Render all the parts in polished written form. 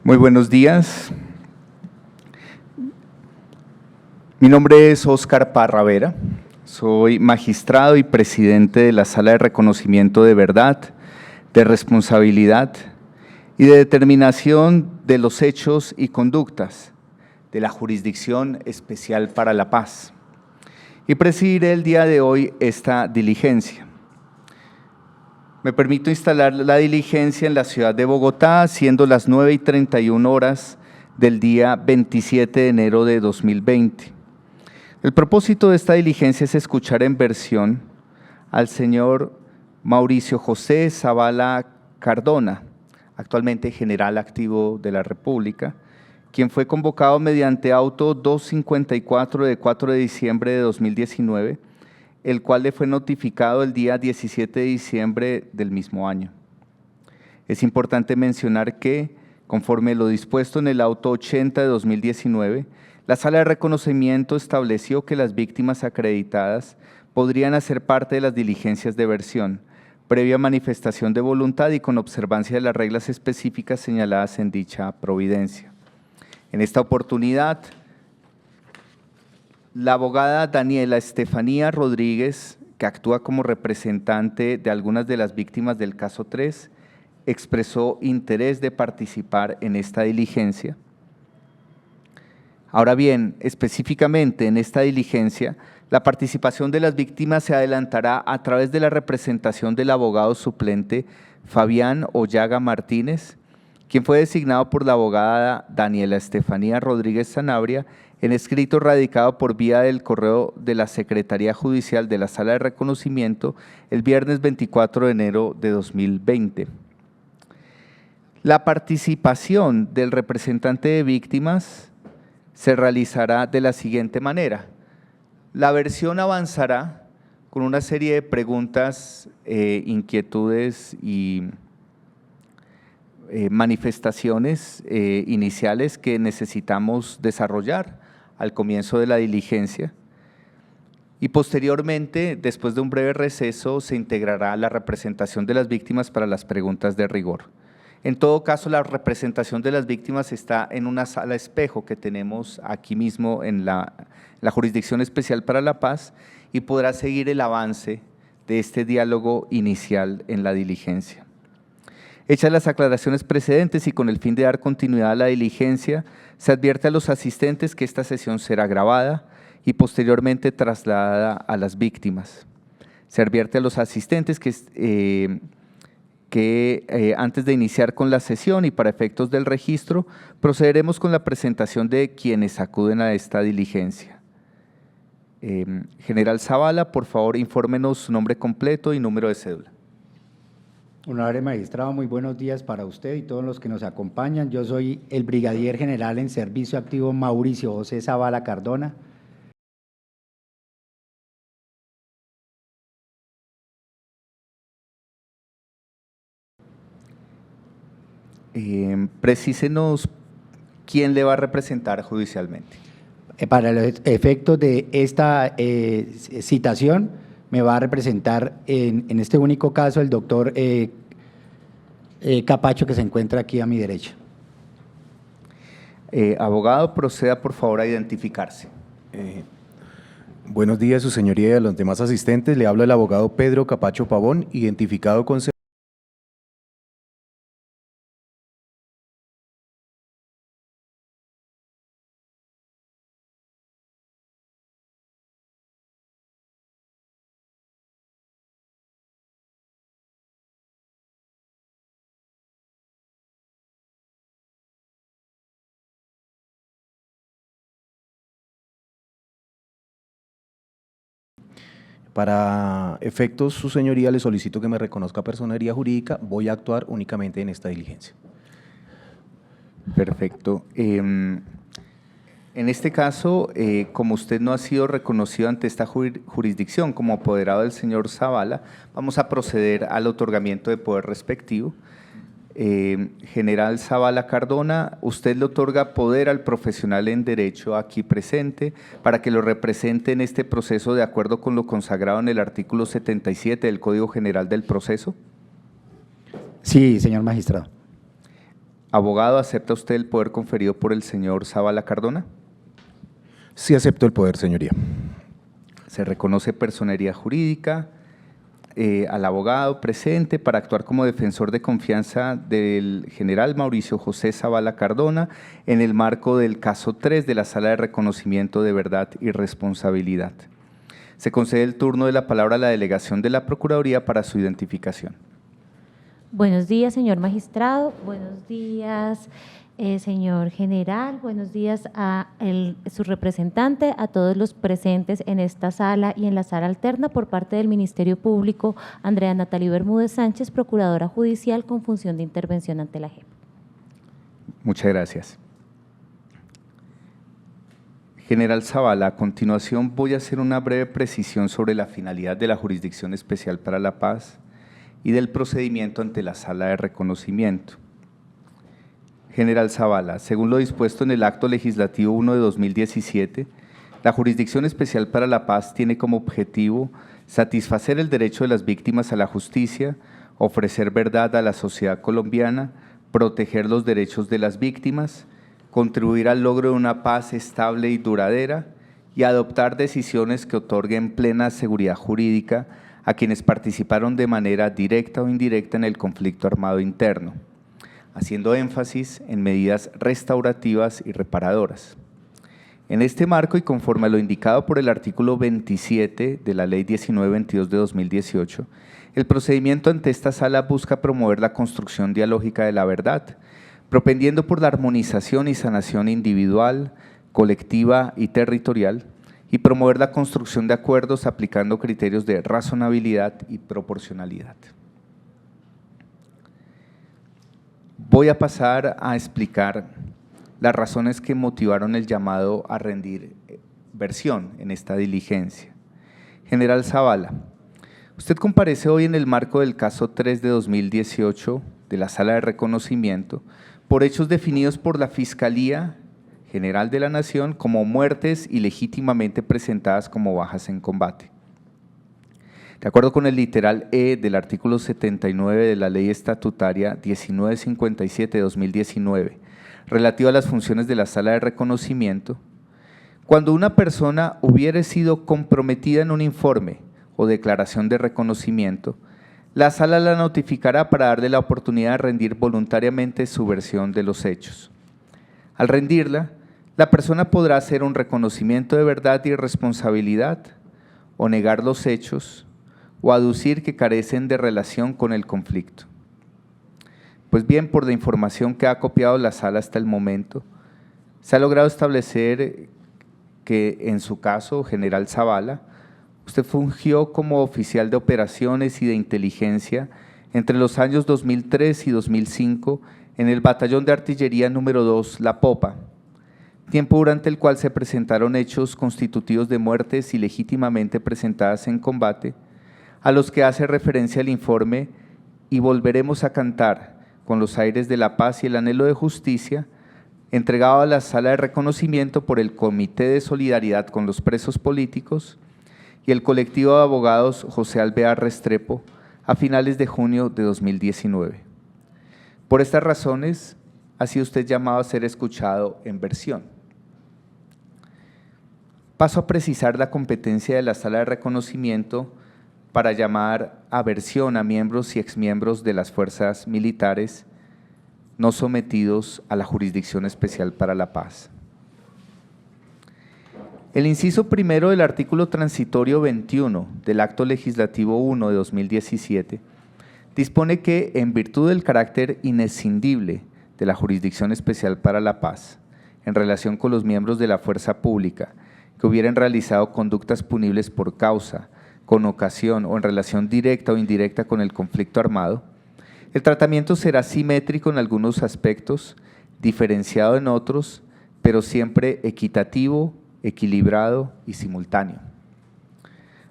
Muy buenos días. Mi nombre es Óscar Parra Vera, soy magistrado y presidente de la Sala de Reconocimiento de Verdad, de Responsabilidad y de Determinación de los Hechos y Conductas de la Jurisdicción Especial para la Paz. Y presidiré el día de hoy esta diligencia. Me permito instalar la diligencia en la ciudad de Bogotá, siendo las 9:31 horas del día 27 de enero de 2020. El propósito de esta diligencia es escuchar en versión al señor Mauricio José Zavala Cardona, actualmente general activo de la República, quien fue convocado mediante auto 254 de 4 de diciembre de 2019, el cual le fue notificado el día 17 de diciembre del mismo año. Es importante mencionar que, conforme lo dispuesto en el auto 80 de 2019, la Sala de Reconocimiento estableció que las víctimas acreditadas podrían hacer parte de las diligencias de versión, previa manifestación de voluntad y con observancia de las reglas específicas señaladas en dicha providencia. En esta oportunidad, la abogada Daniela Estefanía Rodríguez, que actúa como representante de algunas de las víctimas del caso 3, expresó interés de participar en esta diligencia. Ahora bien, específicamente en esta diligencia, la participación de las víctimas se adelantará a través de la representación del abogado suplente Fabián Ollaga Martínez, quien fue designado por la abogada Daniela Estefanía Rodríguez Sanabria en escrito radicado por vía del correo de la Secretaría Judicial de la Sala de Reconocimiento el viernes 24 de enero de 2020. La participación del representante de víctimas se realizará de la siguiente manera. La versión avanzará con una serie de preguntas, inquietudes y manifestaciones iniciales que necesitamos desarrollar al comienzo de la diligencia y posteriormente, después de un breve receso, se integrará la representación de las víctimas para las preguntas de rigor. En todo caso, la representación de las víctimas está en una sala espejo que tenemos aquí mismo en la Jurisdicción Especial para la Paz y podrá seguir el avance de este diálogo inicial en la diligencia. Hechas las aclaraciones precedentes y con el fin de dar continuidad a la diligencia, se advierte a los asistentes que esta sesión será grabada y posteriormente trasladada a las víctimas. Se advierte a los asistentes que antes de iniciar con la sesión y para efectos del registro, procederemos con la presentación de quienes acuden a esta diligencia. General Zavala, por favor, infórmenos su nombre completo y número de cédula. Honorable magistrado, muy buenos días para usted y todos los que nos acompañan. Yo soy el brigadier general en servicio activo Mauricio José Zavala Cardona. Precísenos quién le va a representar judicialmente. Para los efectos de esta citación, me va a representar en este único caso el doctor Capacho, que se encuentra aquí a mi derecha. Abogado, proceda por favor a identificarse. Buenos días, su señoría y a los demás asistentes. Le habla el abogado Pedro Capacho Pavón, identificado con… Para efectos, su señoría, le solicito que me reconozca personería jurídica. Voy a actuar únicamente en esta diligencia. Perfecto. En este caso, como usted no ha sido reconocido ante esta jurisdicción como apoderado del señor Zavala, vamos a proceder al otorgamiento de poder respectivo. General Zavala Cardona, usted le otorga poder al profesional en derecho aquí presente para que lo represente en este proceso de acuerdo con lo consagrado en el artículo 77 del Código General del Proceso. Sí, señor magistrado. Abogado, ¿acepta usted el poder conferido por el señor Zavala Cardona? Sí acepto el poder, señoría. Se reconoce personería jurídica al abogado presente para actuar como defensor de confianza del general Mauricio José Zavala Cardona en el marco del caso 3 de la Sala de Reconocimiento de Verdad y Responsabilidad. Se concede el turno de la palabra a la delegación de la Procuraduría para su identificación. Buenos días, señor magistrado. Buenos días, señor general. Buenos días a su representante, a todos los presentes en esta sala y en la sala alterna por parte del Ministerio Público, Andrea Natalie Bermúdez Sánchez, Procuradora Judicial con función de intervención ante la JEP. Muchas gracias. General Zavala, a continuación voy a hacer una breve precisión sobre la finalidad de la Jurisdicción Especial para la Paz y del procedimiento ante la Sala de Reconocimiento. General Zavala, según lo dispuesto en el Acto Legislativo 1 de 2017, la Jurisdicción Especial para la Paz tiene como objetivo satisfacer el derecho de las víctimas a la justicia, ofrecer verdad a la sociedad colombiana, proteger los derechos de las víctimas, contribuir al logro de una paz estable y duradera y adoptar decisiones que otorguen plena seguridad jurídica a quienes participaron de manera directa o indirecta en el conflicto armado interno, haciendo énfasis en medidas restaurativas y reparadoras. En este marco y conforme a lo indicado por el artículo 27 de la Ley 1922 de 2018, el procedimiento ante esta sala busca promover la construcción dialógica de la verdad, propendiendo por la armonización y sanación individual, colectiva y territorial, y promover la construcción de acuerdos aplicando criterios de razonabilidad y proporcionalidad. Voy a pasar a explicar las razones que motivaron el llamado a rendir versión en esta diligencia. General Zavala, usted comparece hoy en el marco del caso 3 de 2018 de la Sala de Reconocimiento por hechos definidos por la Fiscalía General de la Nación como muertes ilegítimamente presentadas como bajas en combate. De acuerdo con el literal E del artículo 79 de la Ley Estatutaria 1957 de 2019, relativo a las funciones de la Sala de Reconocimiento, cuando una persona hubiere sido comprometida en un informe o declaración de reconocimiento, la Sala la notificará para darle la oportunidad de rendir voluntariamente su versión de los hechos. Al rendirla, la persona podrá hacer un reconocimiento de verdad y responsabilidad, o negar los hechos, o aducir que carecen de relación con el conflicto. Pues bien, por la información que ha copiado la Sala hasta el momento, se ha logrado establecer que en su caso, General Zavala, usted fungió como oficial de operaciones y de inteligencia entre los años 2003 y 2005 en el Batallón de Artillería número 2, La Popa, tiempo durante el cual se presentaron hechos constitutivos de muertes ilegítimamente presentadas en combate, a los que hace referencia el informe Y volveremos a cantar, con los aires de la paz y el anhelo de justicia, entregado a la Sala de Reconocimiento por el Comité de Solidaridad con los Presos Políticos y el colectivo de abogados José Alvear Restrepo a finales de junio de 2019. Por estas razones, ha sido usted llamado a ser escuchado en versión. Paso a precisar la competencia de la Sala de Reconocimiento para llamar a versión a miembros y exmiembros de las fuerzas militares no sometidos a la Jurisdicción Especial para la Paz. El inciso primero del artículo transitorio 21 del Acto Legislativo 1 de 2017 dispone que, en virtud del carácter inescindible de la Jurisdicción Especial para la Paz, en relación con los miembros de la fuerza pública que hubieran realizado conductas punibles por causa, con ocasión o en relación directa o indirecta con el conflicto armado, el tratamiento será simétrico en algunos aspectos, diferenciado en otros, pero siempre equitativo, equilibrado y simultáneo.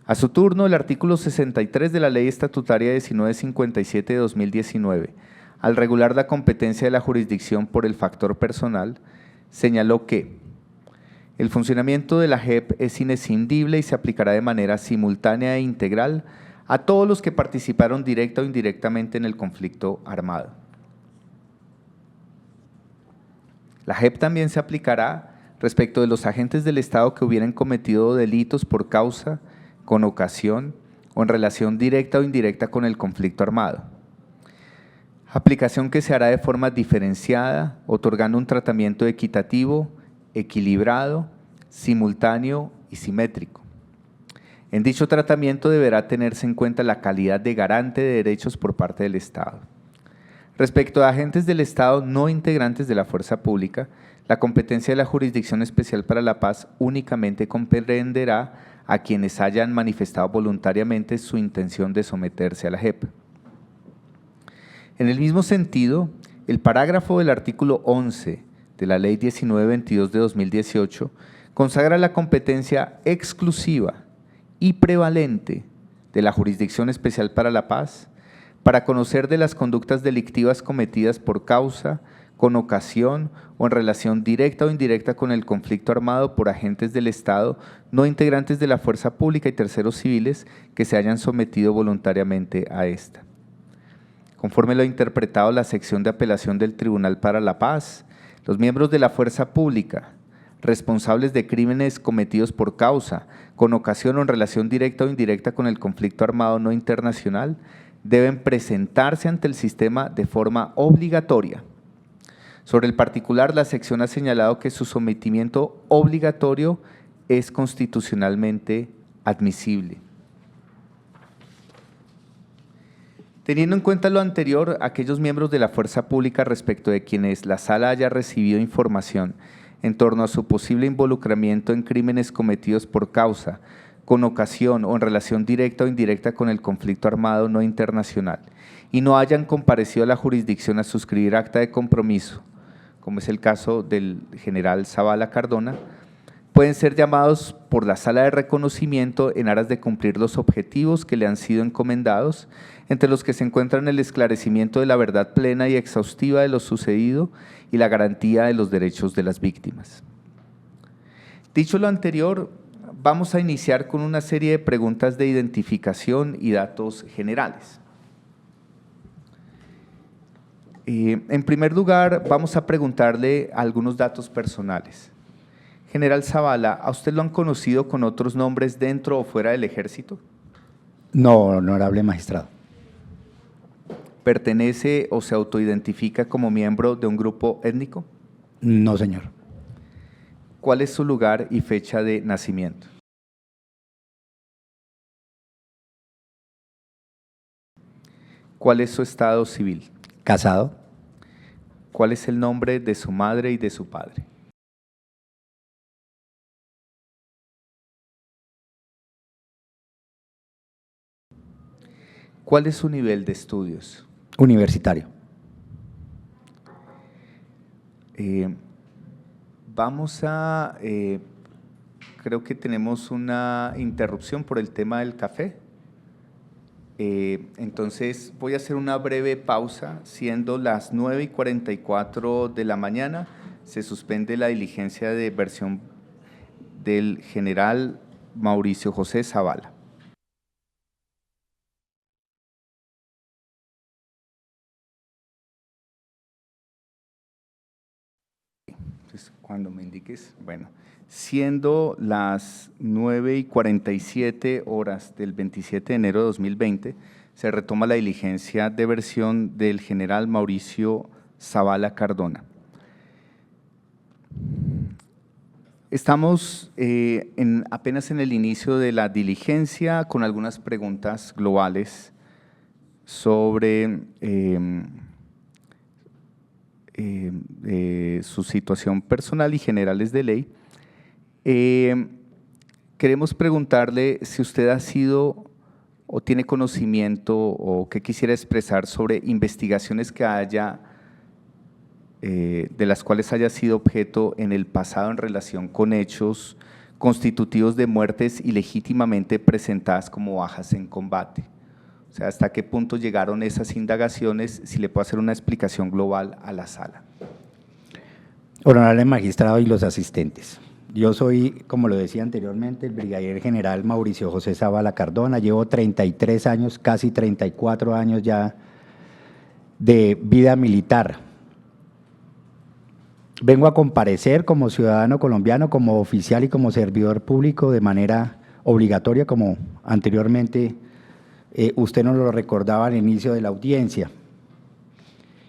A su turno, el artículo 63 de la Ley Estatutaria 1957 de 2019, al regular la competencia de la jurisdicción por el factor personal, señaló que el funcionamiento de la JEP es inescindible y se aplicará de manera simultánea e integral a todos los que participaron directa o indirectamente en el conflicto armado. La JEP también se aplicará respecto de los agentes del Estado que hubieran cometido delitos por causa, con ocasión o en relación directa o indirecta con el conflicto armado. Aplicación que se hará de forma diferenciada, otorgando un tratamiento equitativo, equilibrado, simultáneo y simétrico. En dicho tratamiento deberá tenerse en cuenta la calidad de garante de derechos por parte del Estado. Respecto a agentes del Estado no integrantes de la fuerza pública, la competencia de la Jurisdicción Especial para la Paz únicamente comprenderá a quienes hayan manifestado voluntariamente su intención de someterse a la JEP. En el mismo sentido, el parágrafo del artículo 11 de la Ley 1922 de 2018 consagra la competencia exclusiva y prevalente de la Jurisdicción Especial para la Paz para conocer de las conductas delictivas cometidas por causa, con ocasión o en relación directa o indirecta con el conflicto armado por agentes del Estado no integrantes de la fuerza pública y terceros civiles que se hayan sometido voluntariamente a esta. Conforme lo ha interpretado la sección de apelación del Tribunal para la Paz, los miembros de la fuerza pública responsables de crímenes cometidos por causa, con ocasión o en relación directa o indirecta con el conflicto armado no internacional, deben presentarse ante el sistema de forma obligatoria. Sobre el particular, la sección ha señalado que su sometimiento obligatorio es constitucionalmente admisible. Teniendo en cuenta lo anterior, aquellos miembros de la fuerza pública respecto de quienes la Sala haya recibido información en torno a su posible involucramiento en crímenes cometidos por causa, con ocasión o en relación directa o indirecta con el conflicto armado no internacional, y no hayan comparecido a la jurisdicción a suscribir acta de compromiso, como es el caso del general Zavala Cardona, pueden ser llamados por la Sala de Reconocimiento en aras de cumplir los objetivos que le han sido encomendados, entre los que se encuentran el esclarecimiento de la verdad plena y exhaustiva de lo sucedido y la garantía de los derechos de las víctimas. Dicho lo anterior, vamos a iniciar con una serie de preguntas de identificación y datos generales. En primer lugar, vamos a preguntarle algunos datos personales. General Zavala, ¿a usted lo han conocido con otros nombres dentro o fuera del Ejército? No, honorable magistrado. ¿Pertenece o se autoidentifica como miembro de un grupo étnico? No, señor. ¿Cuál es su lugar y fecha de nacimiento? ¿Cuál es su estado civil? Casado. ¿Cuál es el nombre de su madre y de su padre? ¿Cuál es su nivel de estudios? Universitario. Creo que tenemos una interrupción por el tema del café. Entonces voy a hacer una breve pausa, siendo las 9:44 de la mañana, se suspende la diligencia de versión del general Mauricio José Zavala. Entonces, cuando me indiques, bueno, siendo las 9:47 horas del 27 de enero de 2020, se retoma la diligencia de versión del general Mauricio Zavala Cardona. Estamos apenas en el inicio de la diligencia con algunas preguntas globales sobre su situación personal y generales de ley. Queremos preguntarle si usted ha sido o tiene conocimiento o que quisiera expresar sobre investigaciones que haya, de las cuales haya sido objeto en el pasado en relación con hechos constitutivos de muertes ilegítimamente presentadas como bajas en combate. O sea, ¿hasta qué punto llegaron esas indagaciones? Si le puedo hacer una explicación global a la sala. Honorable magistrado y los asistentes. Yo soy, como lo decía anteriormente, el brigadier general Mauricio José Zavala Cardona. Llevo 33 años, casi 34 años ya de vida militar. Vengo a comparecer como ciudadano colombiano, como oficial y como servidor público de manera obligatoria, como anteriormente usted nos lo recordaba al inicio de la audiencia.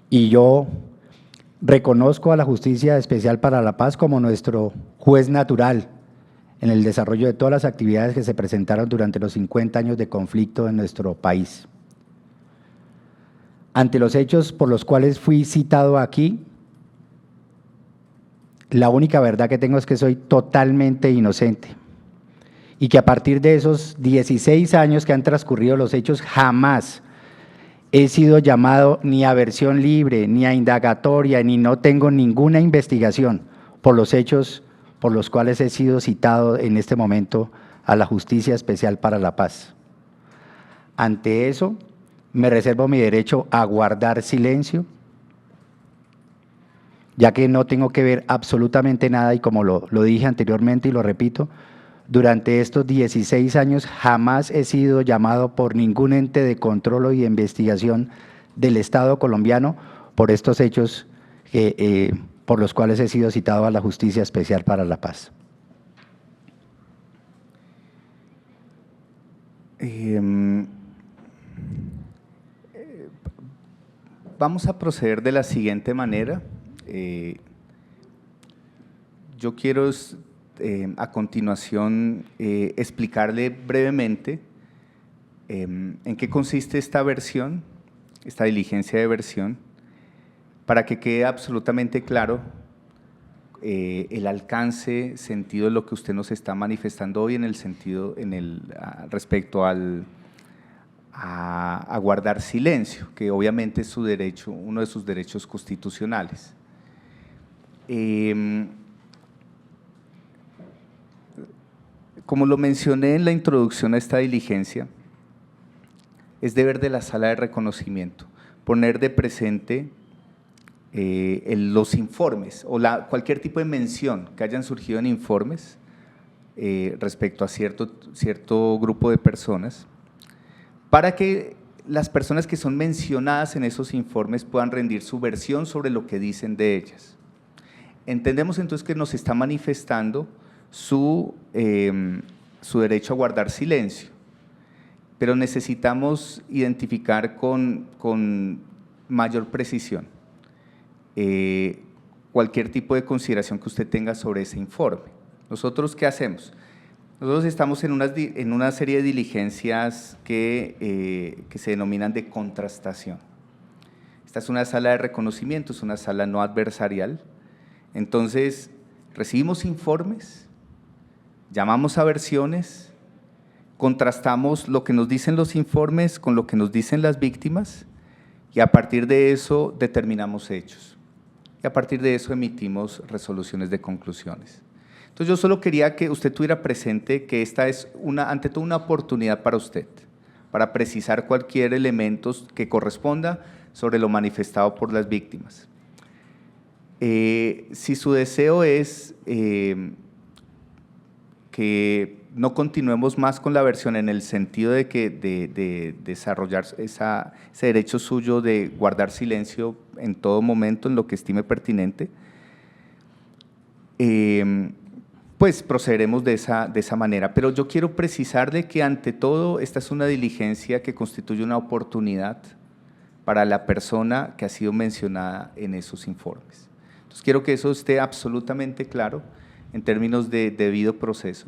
Y yo reconozco a la Justicia Especial para la Paz como nuestro juez natural en el desarrollo de todas las actividades que se presentaron durante los 50 años de conflicto en nuestro país. Ante los hechos por los cuales fui citado aquí, la única verdad que tengo es que soy totalmente inocente y que a partir de esos 16 años que han transcurrido los hechos, jamás he sido llamado ni a versión libre, ni a indagatoria, ni no tengo ninguna investigación por los hechos por los cuales he sido citado en este momento a la Justicia Especial para la Paz. Ante eso, me reservo mi derecho a guardar silencio, ya que no tengo que ver absolutamente nada y como lo dije anteriormente y lo repito, durante estos 16 años jamás he sido llamado por ningún ente de control y de investigación del Estado colombiano por estos hechos por los cuales he sido citado a la Justicia Especial para la Paz. Vamos a proceder de la siguiente manera. Yo quiero a continuación explicarle brevemente en qué consiste esta versión, esta diligencia de versión, para que quede absolutamente claro el alcance, sentido de lo que usted nos está manifestando hoy respecto a guardar silencio, que obviamente es su derecho, uno de sus derechos constitucionales. Como lo mencioné en la introducción a esta diligencia, es deber de la Sala de Reconocimiento poner de presente los informes o cualquier tipo de mención que hayan surgido en informes respecto a cierto grupo de personas, para que las personas que son mencionadas en esos informes puedan rendir su versión sobre lo que dicen de ellas. Entendemos entonces que nos está manifestando su derecho a guardar silencio, pero necesitamos identificar con mayor precisión cualquier tipo de consideración que usted tenga sobre ese informe. ¿Nosotros qué hacemos? Nosotros estamos en una serie de diligencias que se denominan de contrastación. Esta es una sala de reconocimiento, es una sala no adversarial. Entonces, recibimos informes, llamamos a versiones, contrastamos lo que nos dicen los informes con lo que nos dicen las víctimas y a partir de eso determinamos hechos. Y a partir de eso emitimos resoluciones de conclusiones. Entonces yo solo quería que usted tuviera presente que esta es ante todo una oportunidad para usted, para precisar cualquier elemento que corresponda sobre lo manifestado por las víctimas. Si su deseo es que no continuemos más con la versión en el sentido de desarrollar ese derecho suyo de guardar silencio en todo momento en lo que estime pertinente, pues procederemos de esa manera. Pero yo quiero precisarle que ante todo esta es una diligencia que constituye una oportunidad para la persona que ha sido mencionada en esos informes. Entonces quiero que eso esté absolutamente claro en términos de debido proceso.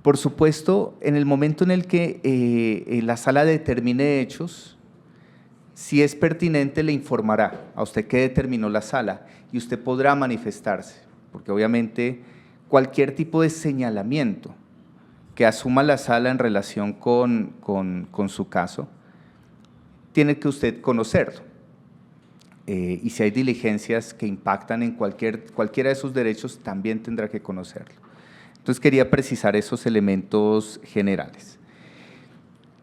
Por supuesto, en el momento en el que la sala determine hechos, si es pertinente le informará a usted qué determinó la sala y usted podrá manifestarse, porque obviamente cualquier tipo de señalamiento que asuma la sala en relación con su caso, tiene que usted conocerlo. Y si hay diligencias que impactan en cualquiera de sus derechos, también tendrá que conocerlo. Entonces quería precisar esos elementos generales.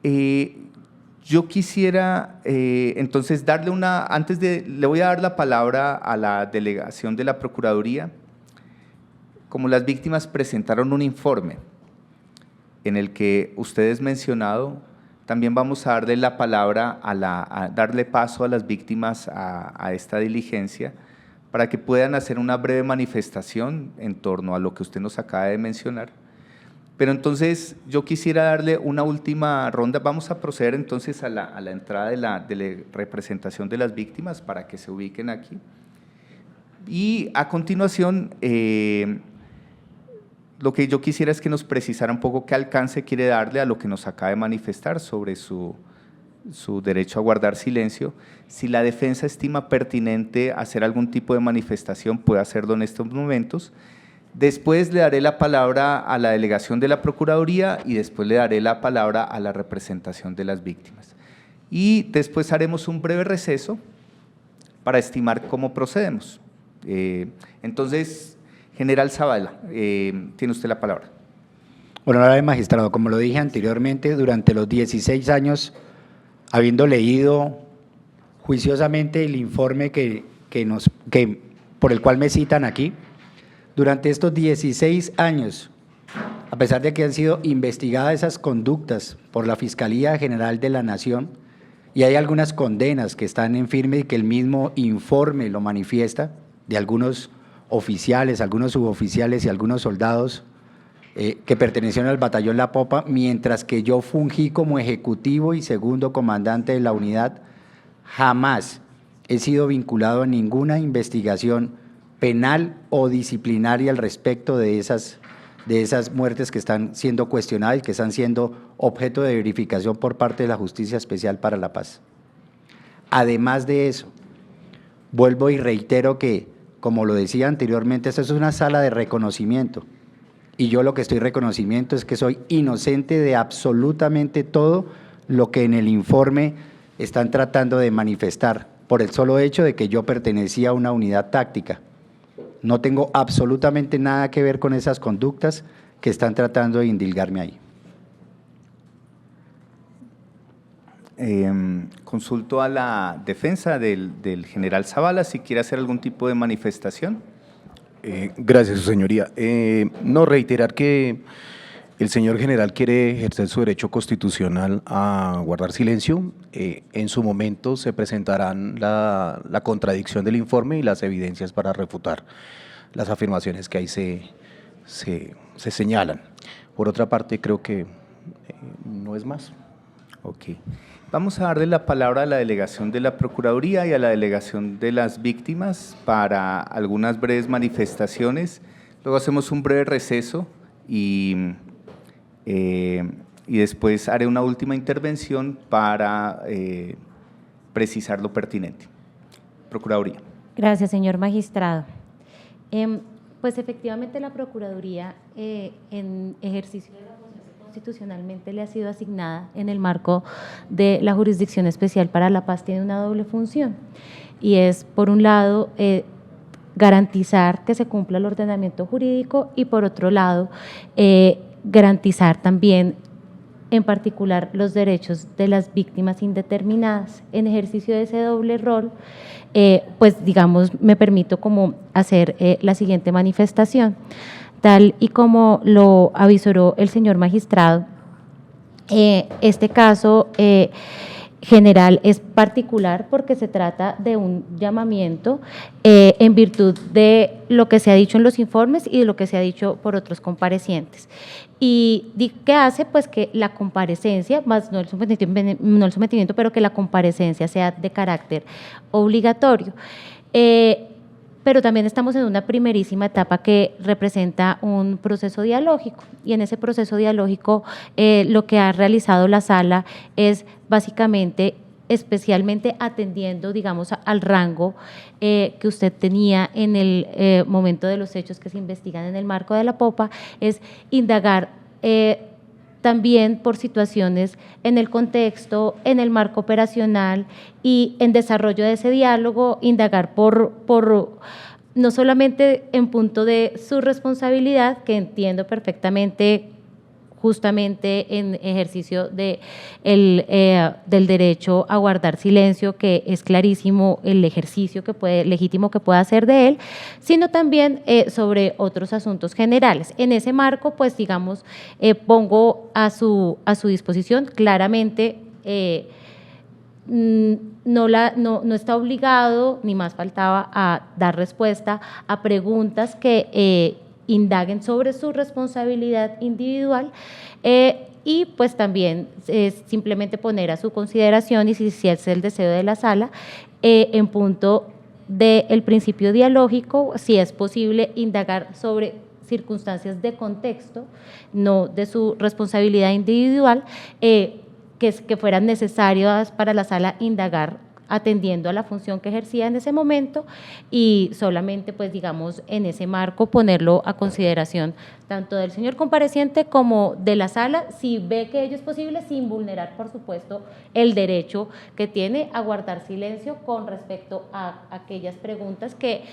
Yo quisiera entonces le voy a dar la palabra a la delegación de la Procuraduría. Como las víctimas presentaron un informe en el que ustedes mencionado, también vamos a darle la palabra, a darle paso a las víctimas a esta diligencia para que puedan hacer una breve manifestación en torno a lo que usted nos acaba de mencionar. Pero entonces yo quisiera darle una última ronda. Vamos a proceder entonces a la entrada de la representación de las víctimas para que se ubiquen aquí. Y a continuación, lo que yo quisiera es que nos precisara un poco qué alcance quiere darle a lo que nos acaba de manifestar sobre su derecho a guardar silencio. Si la defensa estima pertinente hacer algún tipo de manifestación, puede hacerlo en estos momentos. Después le daré la palabra a la delegación de la Procuraduría y después le daré la palabra a la representación de las víctimas. Y después haremos un breve receso para estimar cómo procedemos. Entonces, General Zavala, tiene usted la palabra. Honorable magistrado, como lo dije anteriormente, durante los 16 años, habiendo leído juiciosamente el informe por el cual me citan aquí, durante estos 16 años, a pesar de que han sido investigadas esas conductas por la Fiscalía General de la Nación, y hay algunas condenas que están en firme y que el mismo informe lo manifiesta, de algunos oficiales, algunos suboficiales y algunos soldados que pertenecieron al batallón La Popa, mientras que yo fungí como ejecutivo y segundo comandante de la unidad, jamás he sido vinculado a ninguna investigación penal o disciplinaria al respecto de esas muertes que están siendo cuestionadas y que están siendo objeto de verificación por parte de la Justicia Especial para la Paz. Además de eso, vuelvo y reitero que, como lo decía anteriormente, esta es una sala de reconocimiento y yo lo que estoy reconocimiento es que soy inocente de absolutamente todo lo que en el informe están tratando de manifestar por el solo hecho de que yo pertenecía a una unidad táctica. No tengo absolutamente nada que ver con esas conductas que están tratando de indilgarme ahí. Consulto a la defensa del general Zavala si quiere hacer algún tipo de manifestación. Gracias, su señoría. No, reiterar que el señor general quiere ejercer su derecho constitucional a guardar silencio. En su momento se presentarán la contradicción del informe y las evidencias para refutar las afirmaciones que ahí se señalan. Por otra parte, creo que no es más. Ok. Vamos a darle la palabra a la delegación de la Procuraduría y a la delegación de las víctimas para algunas breves manifestaciones. Luego hacemos un breve receso y después haré una última intervención para precisar lo pertinente. Procuraduría. Gracias, señor magistrado. Pues efectivamente la Procuraduría, en ejercicio de la función que constitucionalmente le ha sido asignada en el marco de la Jurisdicción Especial para la Paz, tiene una doble función, y es, por un lado, garantizar que se cumpla el ordenamiento jurídico y, por otro lado, garantizar también, en particular, los derechos de las víctimas indeterminadas. En ejercicio de ese doble rol, pues digamos, me permito como hacer la siguiente manifestación. Tal y como lo avisoró el señor magistrado, este caso general es particular porque se trata de un llamamiento en virtud de lo que se ha dicho en los informes y de lo que se ha dicho por otros comparecientes. ¿Y qué hace? Pues que la comparecencia, más no el sometimiento, pero que la comparecencia sea de carácter obligatorio. Pero también estamos en una primerísima etapa que representa un proceso dialógico, y en ese proceso dialógico lo que ha realizado la sala es básicamente, especialmente atendiendo, digamos, al rango que usted tenía en el momento de los hechos que se investigan en el marco de la Popa, es indagar también por situaciones en el contexto, en el marco operacional y en desarrollo de ese diálogo, indagar por no solamente en punto de su responsabilidad, que entiendo perfectamente justamente en ejercicio del derecho a guardar silencio, que es clarísimo el ejercicio legítimo que pueda hacer de él, sino también sobre otros asuntos generales. En ese marco, pues digamos, pongo a su disposición claramente no está obligado, ni más faltaba, a dar respuesta a preguntas que indaguen sobre su responsabilidad individual, y pues también simplemente poner a su consideración, y si es el deseo de la sala, en punto del principio dialógico, si es posible indagar sobre circunstancias de contexto, no de su responsabilidad individual, que fueran necesarias para la sala indagar atendiendo a la función que ejercía en ese momento, y solamente, pues digamos, en ese marco ponerlo a consideración tanto del señor compareciente como de la sala, si ve que ello es posible, sin vulnerar, por supuesto, el derecho que tiene a guardar silencio con respecto a aquellas preguntas que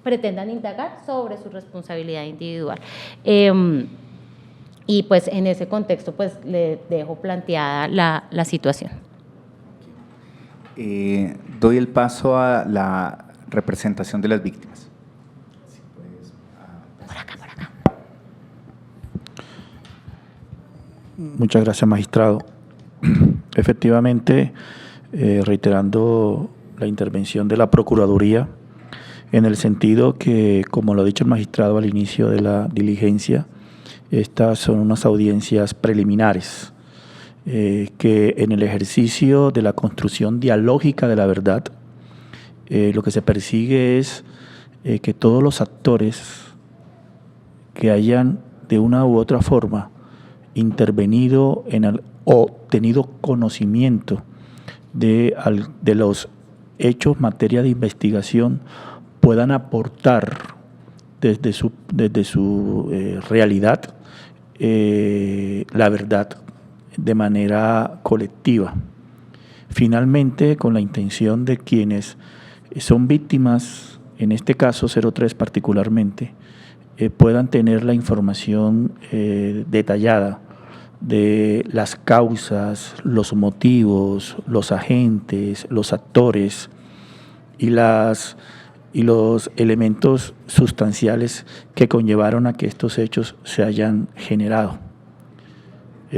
pretendan indagar sobre su responsabilidad individual. Y pues en ese contexto pues le dejo planteada la situación. Doy el paso a la representación de las víctimas. Por acá. Muchas gracias, magistrado. Efectivamente, reiterando la intervención de la Procuraduría, en el sentido que, como lo ha dicho el magistrado al inicio de la diligencia, estas son unas audiencias preliminares que en el ejercicio de la construcción dialógica de la verdad, lo que se persigue es que todos los actores que hayan de una u otra forma intervenido o tenido conocimiento de los hechos materia de investigación puedan aportar desde su realidad la verdad de manera colectiva. Finalmente, con la intención de quienes son víctimas, en este caso 03 particularmente, puedan tener la información detallada de las causas, los motivos, los agentes, los actores y los elementos sustanciales que conllevaron a que estos hechos se hayan generado.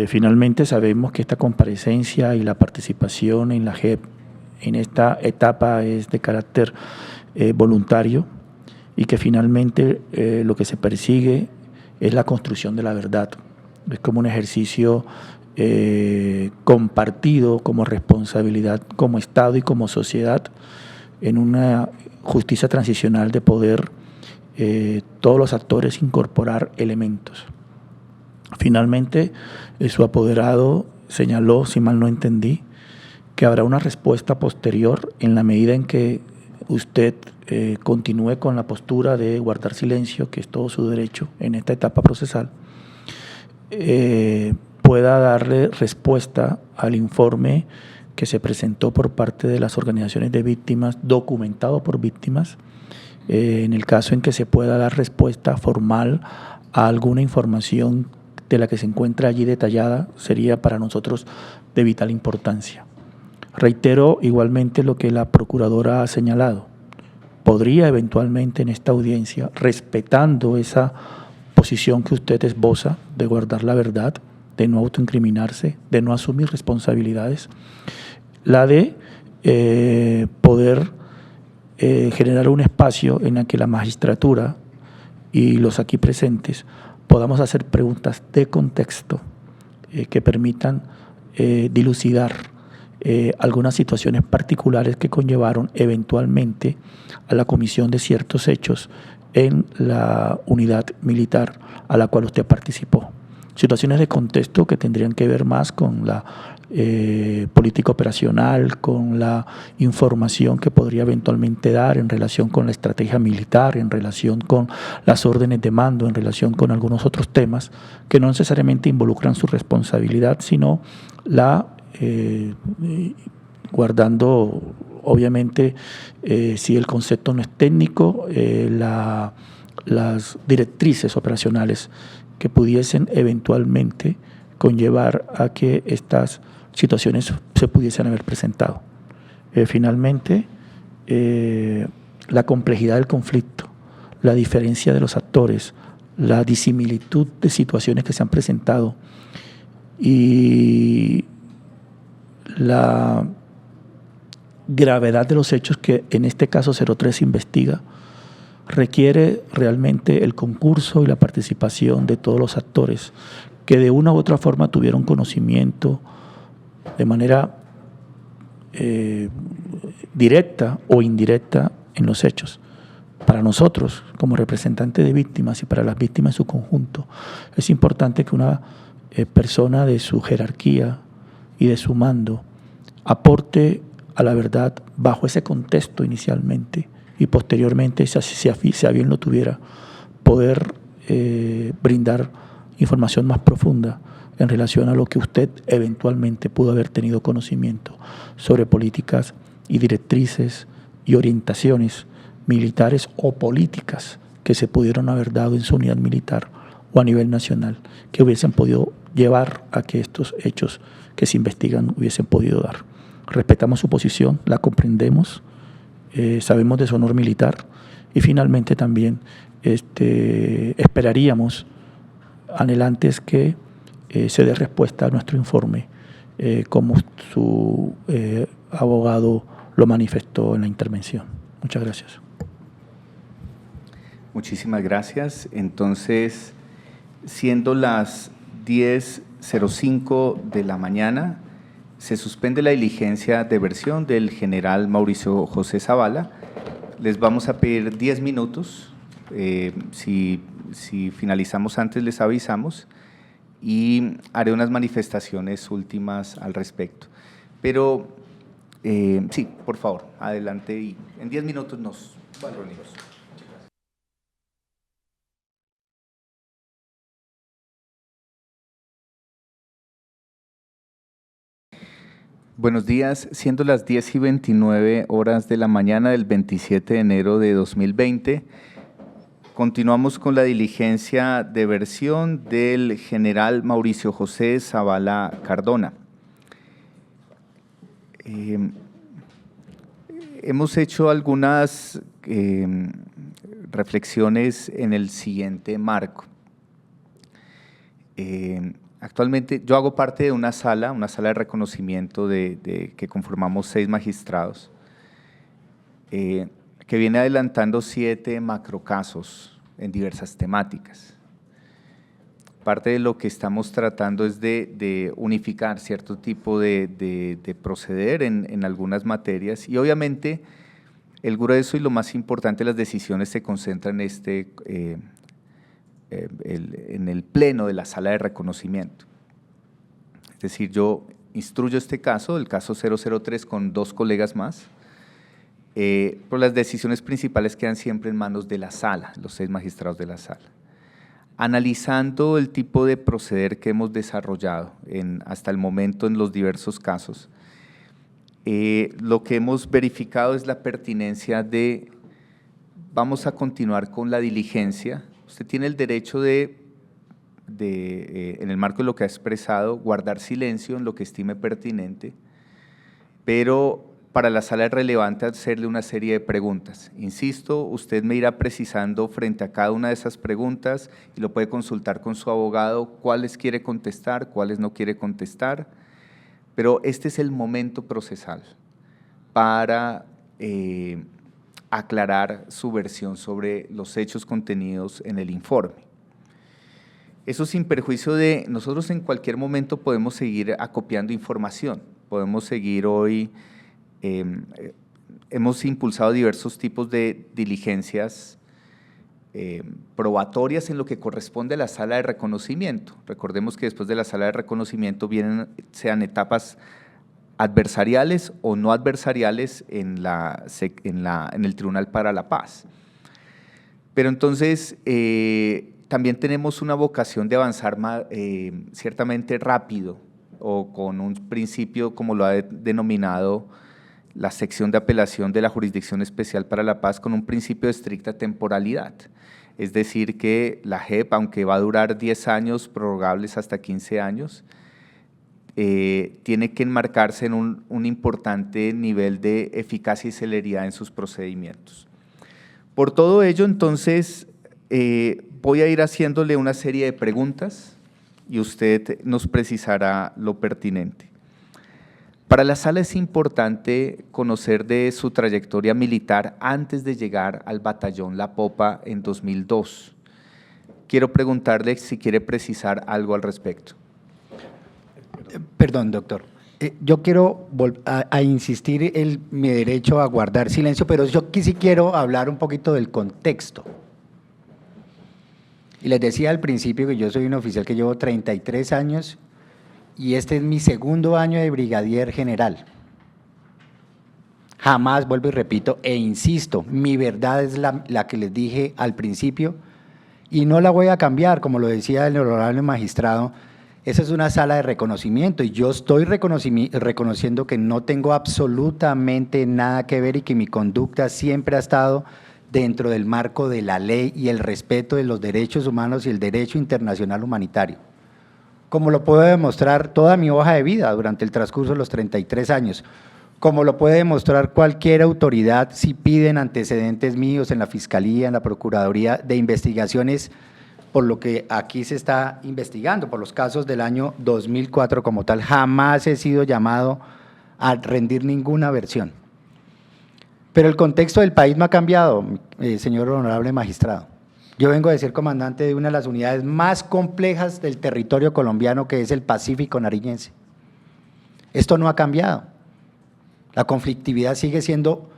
Finalmente, sabemos que esta comparecencia y la participación en la JEP en esta etapa es de carácter voluntario, y que finalmente lo que se persigue es la construcción de la verdad. Es como un ejercicio compartido como responsabilidad como Estado y como sociedad en una justicia transicional de poder todos los actores incorporar elementos. Finalmente, su apoderado señaló, si mal no entendí, que habrá una respuesta posterior en la medida en que usted continúe con la postura de guardar silencio, que es todo su derecho en esta etapa procesal, pueda darle respuesta al informe que se presentó por parte de las organizaciones de víctimas, documentado por víctimas, en el caso en que se pueda dar respuesta formal a alguna información de la que se encuentra allí detallada, sería para nosotros de vital importancia. Reitero igualmente lo que la Procuradora ha señalado. Podría eventualmente en esta audiencia, respetando esa posición que usted esboza de guardar la verdad, de no autoincriminarse, de no asumir responsabilidades, la de poder generar un espacio en el que la magistratura y los aquí presentes podamos hacer preguntas de contexto que permitan dilucidar algunas situaciones particulares que conllevaron eventualmente a la comisión de ciertos hechos en la unidad militar a la cual usted participó. Situaciones de contexto que tendrían que ver más con la política operacional, con la información que podría eventualmente dar en relación con la estrategia militar, en relación con las órdenes de mando, en relación con algunos otros temas que no necesariamente involucran su responsabilidad, sino guardando, obviamente, si el concepto no es técnico, las directrices operacionales que pudiesen eventualmente conllevar a que estas situaciones se pudiesen haber presentado. Finalmente, la complejidad del conflicto, la diferencia de los actores, la disimilitud de situaciones que se han presentado y la gravedad de los hechos que en este caso 03 investiga requiere realmente el concurso y la participación de todos los actores que de una u otra forma tuvieron conocimiento de manera directa o indirecta en los hechos. Para nosotros, como representantes de víctimas y para las víctimas en su conjunto, es importante que una persona de su jerarquía y de su mando aporte a la verdad bajo ese contexto inicialmente y posteriormente, si a bien lo tuviera, poder brindar información más profunda en relación a lo que usted eventualmente pudo haber tenido conocimiento sobre políticas y directrices y orientaciones militares o políticas que se pudieron haber dado en su unidad militar o a nivel nacional, que hubiesen podido llevar a que estos hechos que se investigan hubiesen podido dar. Respetamos su posición, la comprendemos, sabemos de su honor militar y finalmente también esperaríamos anhelantes que se dé respuesta a nuestro informe, como su abogado lo manifestó en la intervención. Muchas gracias. Muchísimas gracias. Entonces, siendo las 10:05 de la mañana, se suspende la diligencia de versión del general Mauricio José Zavala. Les vamos a pedir 10 minutos. Si finalizamos antes, les avisamos y haré unas manifestaciones últimas al respecto. Pero sí, por favor, adelante y en 10 minutos nos reunimos. Buenos días, siendo las 10:29 horas de la mañana del 27 de enero de 2020, continuamos con la diligencia de versión del general Mauricio José Zavala Cardona. Hemos hecho algunas reflexiones en el siguiente marco. Actualmente yo hago parte de una sala de reconocimiento que conformamos 6 magistrados, que viene adelantando 7 macrocasos en diversas temáticas. Parte de lo que estamos tratando es de unificar cierto tipo de proceder en algunas materias y obviamente el grueso y lo más importante, las decisiones se concentran en el pleno de la sala de reconocimiento. Es decir, yo instruyo este caso, el caso 003 con 2 colegas más, pero las decisiones principales quedan siempre en manos de la sala, los 6 magistrados de la sala. Analizando el tipo de proceder que hemos desarrollado hasta el momento en los diversos casos, lo que hemos verificado es la pertinencia vamos a continuar con la diligencia. Usted tiene el derecho en el marco de lo que ha expresado, guardar silencio en lo que estime pertinente, pero para la sala es relevante hacerle una serie de preguntas. Insisto, usted me irá precisando frente a cada una de esas preguntas y lo puede consultar con su abogado cuáles quiere contestar, cuáles no quiere contestar, pero este es el momento procesal para aclarar su versión sobre los hechos contenidos en el informe. Eso sin perjuicio de nosotros en cualquier momento podemos seguir acopiando información, podemos seguir hoy, hemos impulsado diversos tipos de diligencias probatorias en lo que corresponde a la sala de reconocimiento. Recordemos que después de la sala de reconocimiento sean etapas adversariales o no adversariales en el Tribunal para la Paz. Pero entonces también tenemos una vocación de avanzar ciertamente rápido o con un principio como lo ha denominado la sección de apelación de la Jurisdicción Especial para la Paz, con un principio de estricta temporalidad. Es decir que la JEP, aunque va a durar 10 años, prorrogables hasta 15 años, tiene que enmarcarse en un importante nivel de eficacia y celeridad en sus procedimientos. Por todo ello, entonces, voy a ir haciéndole una serie de preguntas y usted nos precisará lo pertinente. Para la sala es importante conocer de su trayectoria militar antes de llegar al batallón La Popa en 2002. Quiero preguntarle si quiere precisar algo al respecto. Perdón, doctor. Yo quiero a insistir en mi derecho a guardar silencio, pero yo sí quiero hablar un poquito del contexto. Y les decía al principio que yo soy un oficial que llevo 33 años y este es mi segundo año de brigadier general. Jamás, vuelvo y repito, e insisto, mi verdad es la que les dije al principio y no la voy a cambiar, como lo decía el honorable magistrado. Esa es una sala de reconocimiento y yo estoy reconociendo que no tengo absolutamente nada que ver y que mi conducta siempre ha estado dentro del marco de la ley y el respeto de los derechos humanos y el derecho internacional humanitario. Como lo puedo demostrar toda mi hoja de vida durante el transcurso de los 33 años, como lo puede demostrar cualquier autoridad si piden antecedentes míos en la Fiscalía, en la Procuraduría de investigaciones por lo que aquí se está investigando, por los casos del año 2004 como tal. Jamás he sido llamado a rendir ninguna versión. Pero el contexto del país no ha cambiado, señor honorable magistrado. Yo vengo de ser comandante de una de las unidades más complejas del territorio colombiano, que es el Pacífico Nariñense. Esto no ha cambiado. La conflictividad sigue siendo,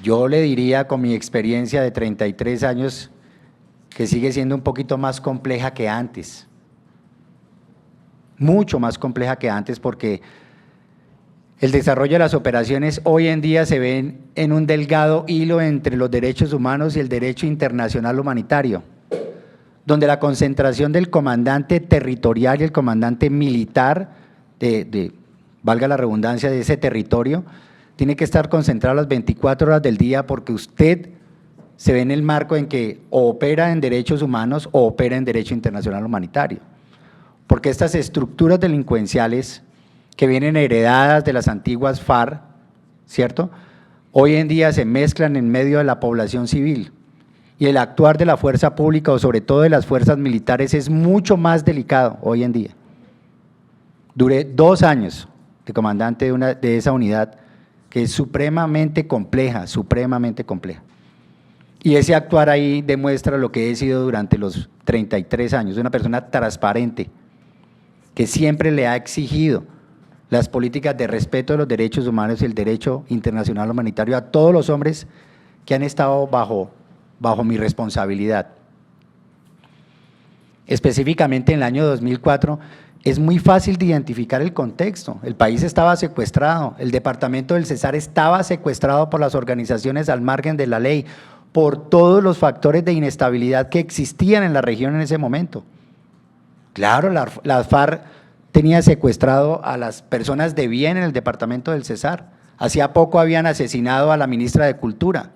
yo le diría con mi experiencia de 33 años, que sigue siendo un poquito más compleja que antes, mucho más compleja que antes, porque el desarrollo de las operaciones hoy en día se ven en un delgado hilo entre los derechos humanos y el derecho internacional humanitario, donde la concentración del comandante territorial y el comandante militar, valga la redundancia, de ese territorio, tiene que estar concentrado las 24 horas del día, porque usted se ve en el marco en que o opera en derechos humanos o opera en derecho internacional humanitario, porque estas estructuras delincuenciales que vienen heredadas de las antiguas FARC, ¿cierto?, hoy en día se mezclan en medio de la población civil y el actuar de la fuerza pública o sobre todo de las fuerzas militares es mucho más delicado hoy en día. Duré 2 años de comandante de esa unidad que es supremamente compleja, Y ese actuar ahí demuestra lo que he sido durante los 33 años, una persona transparente, que siempre le ha exigido las políticas de respeto de los derechos humanos y el derecho internacional humanitario a todos los hombres que han estado bajo mi responsabilidad. Específicamente en el año 2004, es muy fácil de identificar el contexto. El país estaba secuestrado, el departamento del Cesar estaba secuestrado por las organizaciones al margen de la ley, por todos los factores de inestabilidad que existían en la región en ese momento. Claro, la FARC tenía secuestrado a las personas de bien en el departamento del Cesar. Hacía poco habían asesinado a la ministra de Cultura.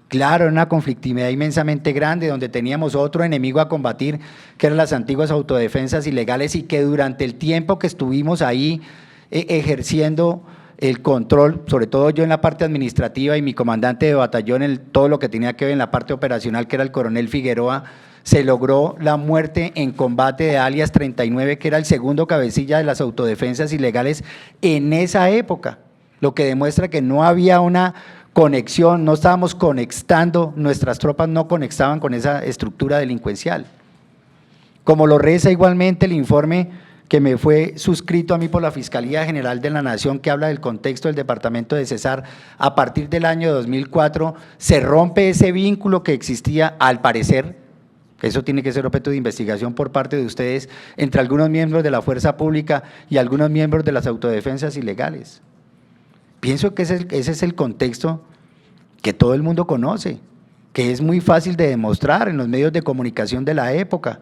Claro, era una conflictividad inmensamente grande donde teníamos otro enemigo a combatir, que eran las antiguas autodefensas ilegales, y que durante el tiempo que estuvimos ahí ejerciendo el control, sobre todo yo en la parte administrativa y mi comandante de batallón en todo lo que tenía que ver en la parte operacional, que era el coronel Figueroa, se logró la muerte en combate de alias 39, que era el segundo cabecilla de las autodefensas ilegales en esa época, lo que demuestra que no había una conexión, no estábamos conectando, nuestras tropas no conectaban con esa estructura delincuencial. Como lo reza igualmente el informe que me fue suscrito a mí por la Fiscalía General de la Nación, que habla del contexto del departamento de Cesar, a partir del año 2004 se rompe ese vínculo que existía, al parecer, eso tiene que ser objeto de investigación por parte de ustedes, entre algunos miembros de la fuerza pública y algunos miembros de las autodefensas ilegales. Pienso que ese es el contexto que todo el mundo conoce, que es muy fácil de demostrar en los medios de comunicación de la época.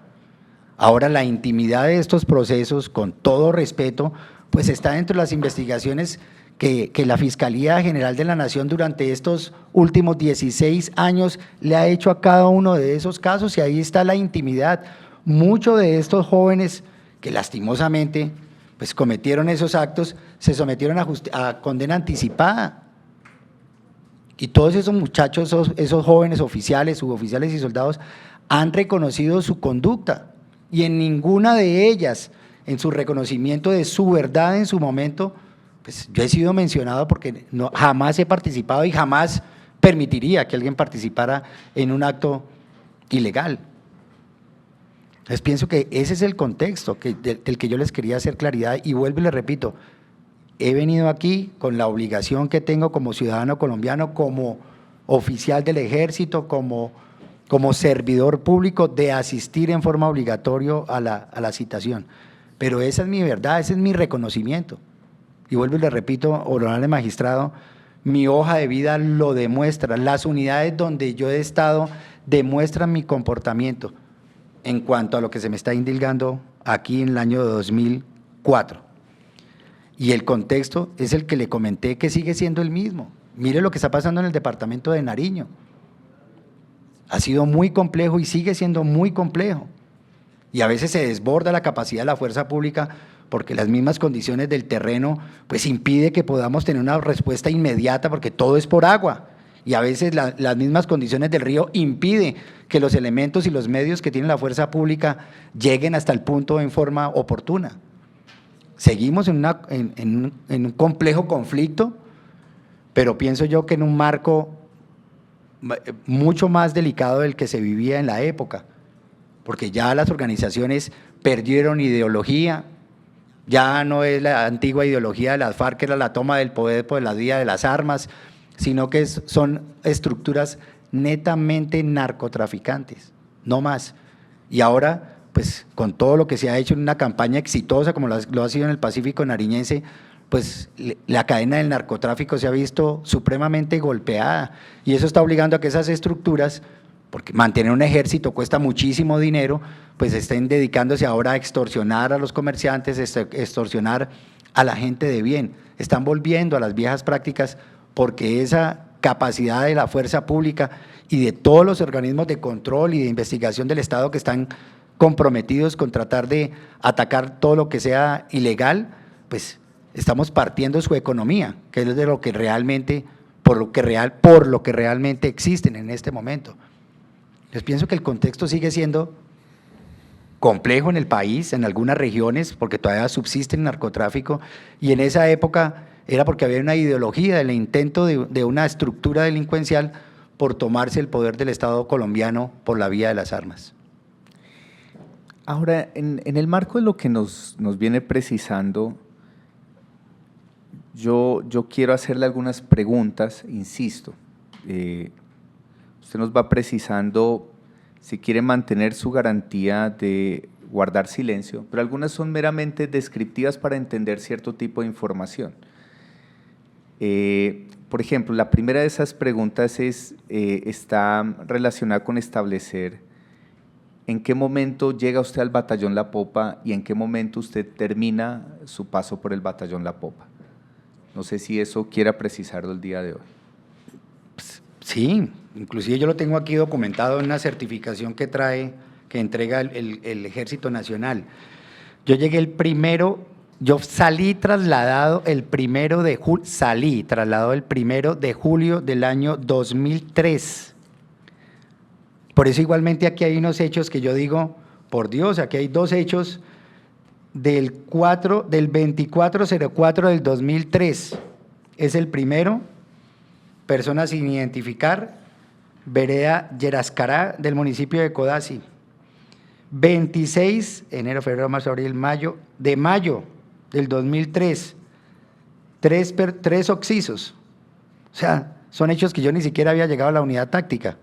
Ahora, la intimidad de estos procesos, con todo respeto, pues está dentro de las investigaciones que la Fiscalía General de la Nación durante estos últimos 16 años le ha hecho a cada uno de esos casos, y ahí está la intimidad. Muchos de estos jóvenes que lastimosamente pues cometieron esos actos, se sometieron a condena anticipada. Y todos esos muchachos, esos jóvenes oficiales, suboficiales y soldados han reconocido su conducta, y en ninguna de ellas en su reconocimiento de su verdad en su momento, pues yo he sido mencionado porque jamás he participado y jamás permitiría que alguien participara en un acto ilegal. Entonces pienso que ese es el contexto del que yo les quería hacer claridad y vuelvo y les repito, he venido aquí con la obligación que tengo como ciudadano colombiano, como oficial del ejército, como servidor público, de asistir en forma obligatoria a la citación. Pero esa es mi verdad, ese es mi reconocimiento. Y vuelvo y le repito, honorable magistrado, mi hoja de vida lo demuestra, las unidades donde yo he estado demuestran mi comportamiento en cuanto a lo que se me está indilgando aquí en el año 2004. Y el contexto es el que le comenté que sigue siendo el mismo. Mire lo que está pasando en el departamento de Nariño. Ha sido muy complejo y sigue siendo muy complejo. Y a veces se desborda la capacidad de la fuerza pública porque las mismas condiciones del terreno pues impide que podamos tener una respuesta inmediata porque todo es por agua. Y a veces las mismas condiciones del río impide que los elementos y los medios que tiene la fuerza pública lleguen hasta el punto en forma oportuna. Seguimos en un complejo conflicto, pero pienso yo que en un marco mucho más delicado del que se vivía en la época, porque ya las organizaciones perdieron ideología, ya no es la antigua ideología de las FARC, que era la toma del poder por la vía de las armas, sino que son estructuras netamente narcotraficantes, no más. Y ahora, pues con todo lo que se ha hecho en una campaña exitosa como lo ha sido en el Pacífico nariñense, pues la cadena del narcotráfico se ha visto supremamente golpeada y eso está obligando a que esas estructuras, porque mantener un ejército cuesta muchísimo dinero, pues estén dedicándose ahora a extorsionar a los comerciantes, extorsionar a la gente de bien. Están volviendo a las viejas prácticas porque esa capacidad de la fuerza pública y de todos los organismos de control y de investigación del Estado que están comprometidos con tratar de atacar todo lo que sea ilegal, pues estamos partiendo su economía, que es de lo que realmente, por lo que realmente existen en este momento. Les pienso que el contexto sigue siendo complejo en el país, en algunas regiones, porque todavía subsiste el narcotráfico, y en esa época era porque había una ideología del intento de una estructura delincuencial por tomarse el poder del Estado colombiano por la vía de las armas. Ahora, en el marco de lo que nos viene precisando, yo quiero hacerle algunas preguntas, insisto. Usted nos va precisando si quiere mantener su garantía de guardar silencio, pero algunas son meramente descriptivas para entender cierto tipo de información. Por ejemplo, la primera de esas preguntas está relacionada con establecer en qué momento llega usted al Batallón La Popa y en qué momento usted termina su paso por el Batallón La Popa. No sé si eso quiera precisarlo el día de hoy. Sí, inclusive yo lo tengo aquí documentado en una certificación que entrega el Ejército Nacional. Yo salí trasladado el 1 de julio del año 2003. Por eso igualmente aquí hay unos hechos que yo digo, por Dios, aquí hay dos hechos del 2404 del 2003. Es el primero, persona sin identificar, vereda Yerascará del municipio de Codazzi. 26, enero, febrero, marzo, abril, mayo, de mayo del 2003, tres occisos. O sea, son hechos que yo ni siquiera había llegado a la unidad táctica.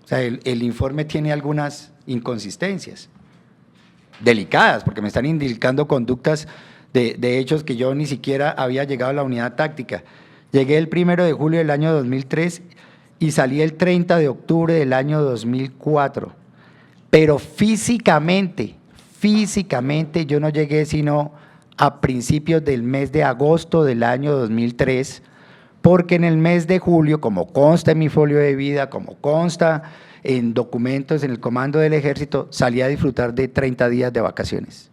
O sea, el informe tiene algunas inconsistencias delicadas, porque me están indicando conductas de hechos que yo ni siquiera había llegado a la unidad táctica. Llegué el 1 de julio del año 2003 y salí el 30 de octubre del año 2004. Pero físicamente yo no llegué sino a principios del mes de agosto del año 2003, porque en el mes de julio, como consta en mi folio de vida, como consta en documentos en el comando del ejército, salí a disfrutar de 30 días de vacaciones.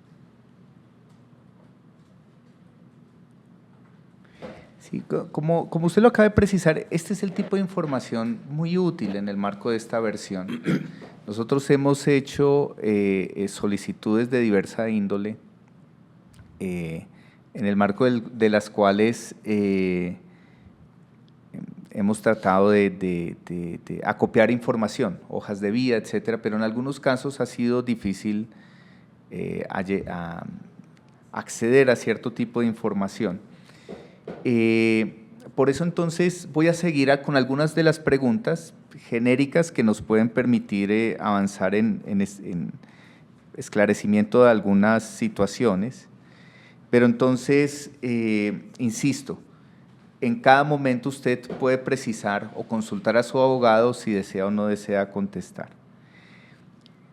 Sí, como usted lo acaba de precisar, este es el tipo de información muy útil en el marco de esta versión. Nosotros hemos hecho solicitudes de diversa índole en el marco de las cuales hemos tratado de acopiar información, hojas de vida, etcétera, pero en algunos casos ha sido difícil acceder a cierto tipo de información. Por eso entonces voy a seguir con algunas de las preguntas genéricas que nos pueden permitir avanzar en esclarecimiento de algunas situaciones, pero entonces, insisto, en cada momento usted puede precisar o consultar a su abogado si desea o no desea contestar.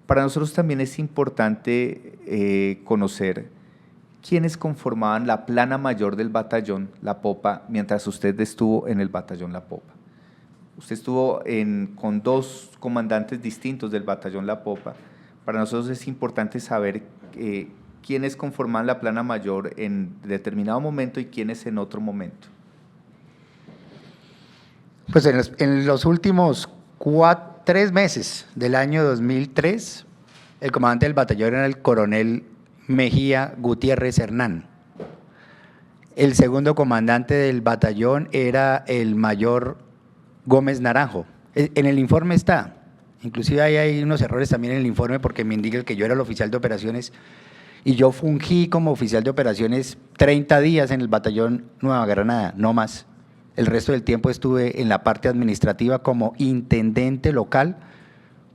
Para nosotros también es importante conocer quiénes conformaban la plana mayor del batallón La Popa mientras usted estuvo en el batallón La Popa. Usted estuvo con 2 comandantes distintos del batallón La Popa. Para nosotros es importante saber quiénes conformaban la plana mayor en determinado momento y quiénes en otro momento. Pues en los últimos 3 meses del año 2003, el comandante del batallón era el coronel Mejía Gutiérrez Hernán. El segundo comandante del batallón era el mayor Gómez Naranjo. En el informe está, inclusive hay unos errores también en el informe porque me indica que yo era el oficial de operaciones y yo fungí como oficial de operaciones 30 días en el batallón Nueva Granada, no más. El resto del tiempo estuve en la parte administrativa como intendente local,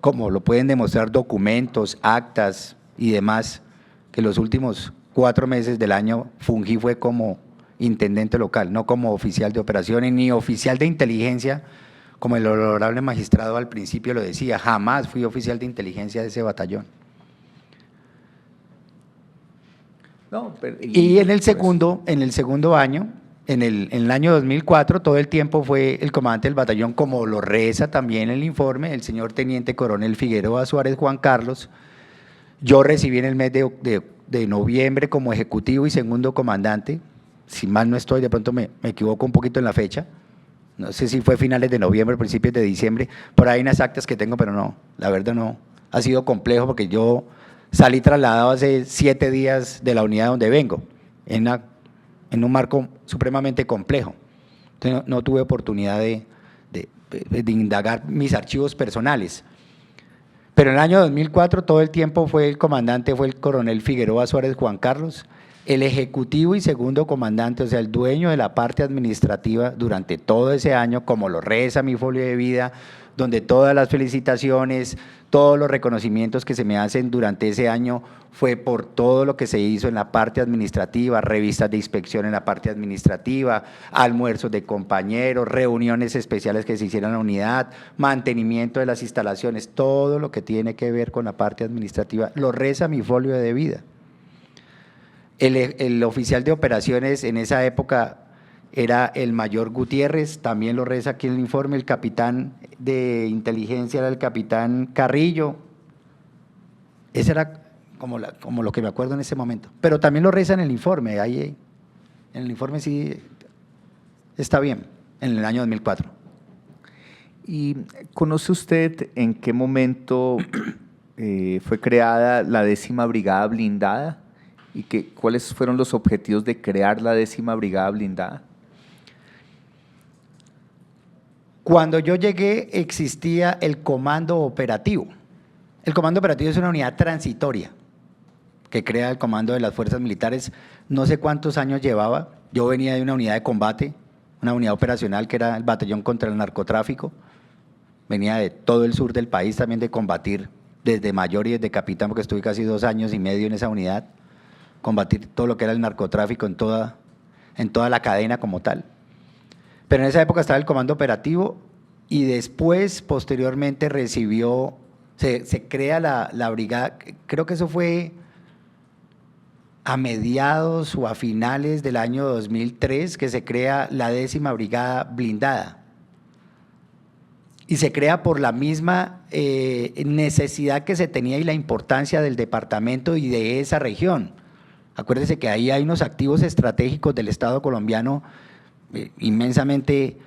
como lo pueden demostrar documentos, actas y demás, que los últimos 4 meses del año fungí fue como intendente local, no como oficial de operaciones ni oficial de inteligencia, como el honorable magistrado al principio lo decía, jamás fui oficial de inteligencia de ese batallón. No, Y en el segundo año, en el año 2004, todo el tiempo fue el comandante del batallón, como lo reza también el informe, el señor teniente coronel Figueroa Suárez Juan Carlos. Yo recibí en el mes de noviembre como ejecutivo y segundo comandante, si mal no estoy, de pronto me equivoco un poquito en la fecha, no sé si fue finales de noviembre, principios de diciembre, por ahí unas actas que tengo, pero no, la verdad no, ha sido complejo porque yo salí trasladado hace 7 días de la unidad donde vengo, en un marco supremamente complejo, entonces no tuve oportunidad de indagar mis archivos personales. Pero en el año 2004 todo el tiempo fue el comandante, fue el coronel Figueroa Suárez Juan Carlos, el ejecutivo y segundo comandante, o sea, el dueño de la parte administrativa durante todo ese año, como lo reza mi folio de vida, donde todas las felicitaciones, todos los reconocimientos que se me hacen durante ese año fue por todo lo que se hizo en la parte administrativa, revistas de inspección en la parte administrativa, almuerzos de compañeros, reuniones especiales que se hicieron en la unidad, mantenimiento de las instalaciones, todo lo que tiene que ver con la parte administrativa, lo reza mi folio de vida. El oficial de operaciones en esa época era el mayor Gutiérrez, también lo reza aquí en el informe, el capitán de inteligencia era el capitán Carrillo, ese era como lo que me acuerdo en ese momento, pero también lo reza en el informe, ahí en el informe sí está bien, en el año 2004. ¿Y conoce usted en qué momento fue creada la 10ª Brigada Blindada? ¿Y cuáles fueron los objetivos de crear la 10ª Brigada Blindada? Cuando yo llegué existía el Comando Operativo. El Comando Operativo es una unidad transitoria que crea el Comando de las Fuerzas Militares. No sé cuántos años llevaba. Yo venía de una unidad de combate, una unidad operacional que era el Batallón contra el Narcotráfico. Venía de todo el sur del país también de combatir desde mayor y desde capitán, porque estuve casi 2 años y medio en esa unidad, combatir todo lo que era el narcotráfico en toda la cadena como tal. Pero en esa época estaba el Comando Operativo y después, posteriormente, se crea la brigada, creo que eso fue a mediados o a finales del año 2003, que se crea la 10ª Brigada Blindada. Y se crea por la misma necesidad que se tenía y la importancia del departamento y de esa región. Acuérdese que ahí hay unos activos estratégicos del Estado colombiano inmensamente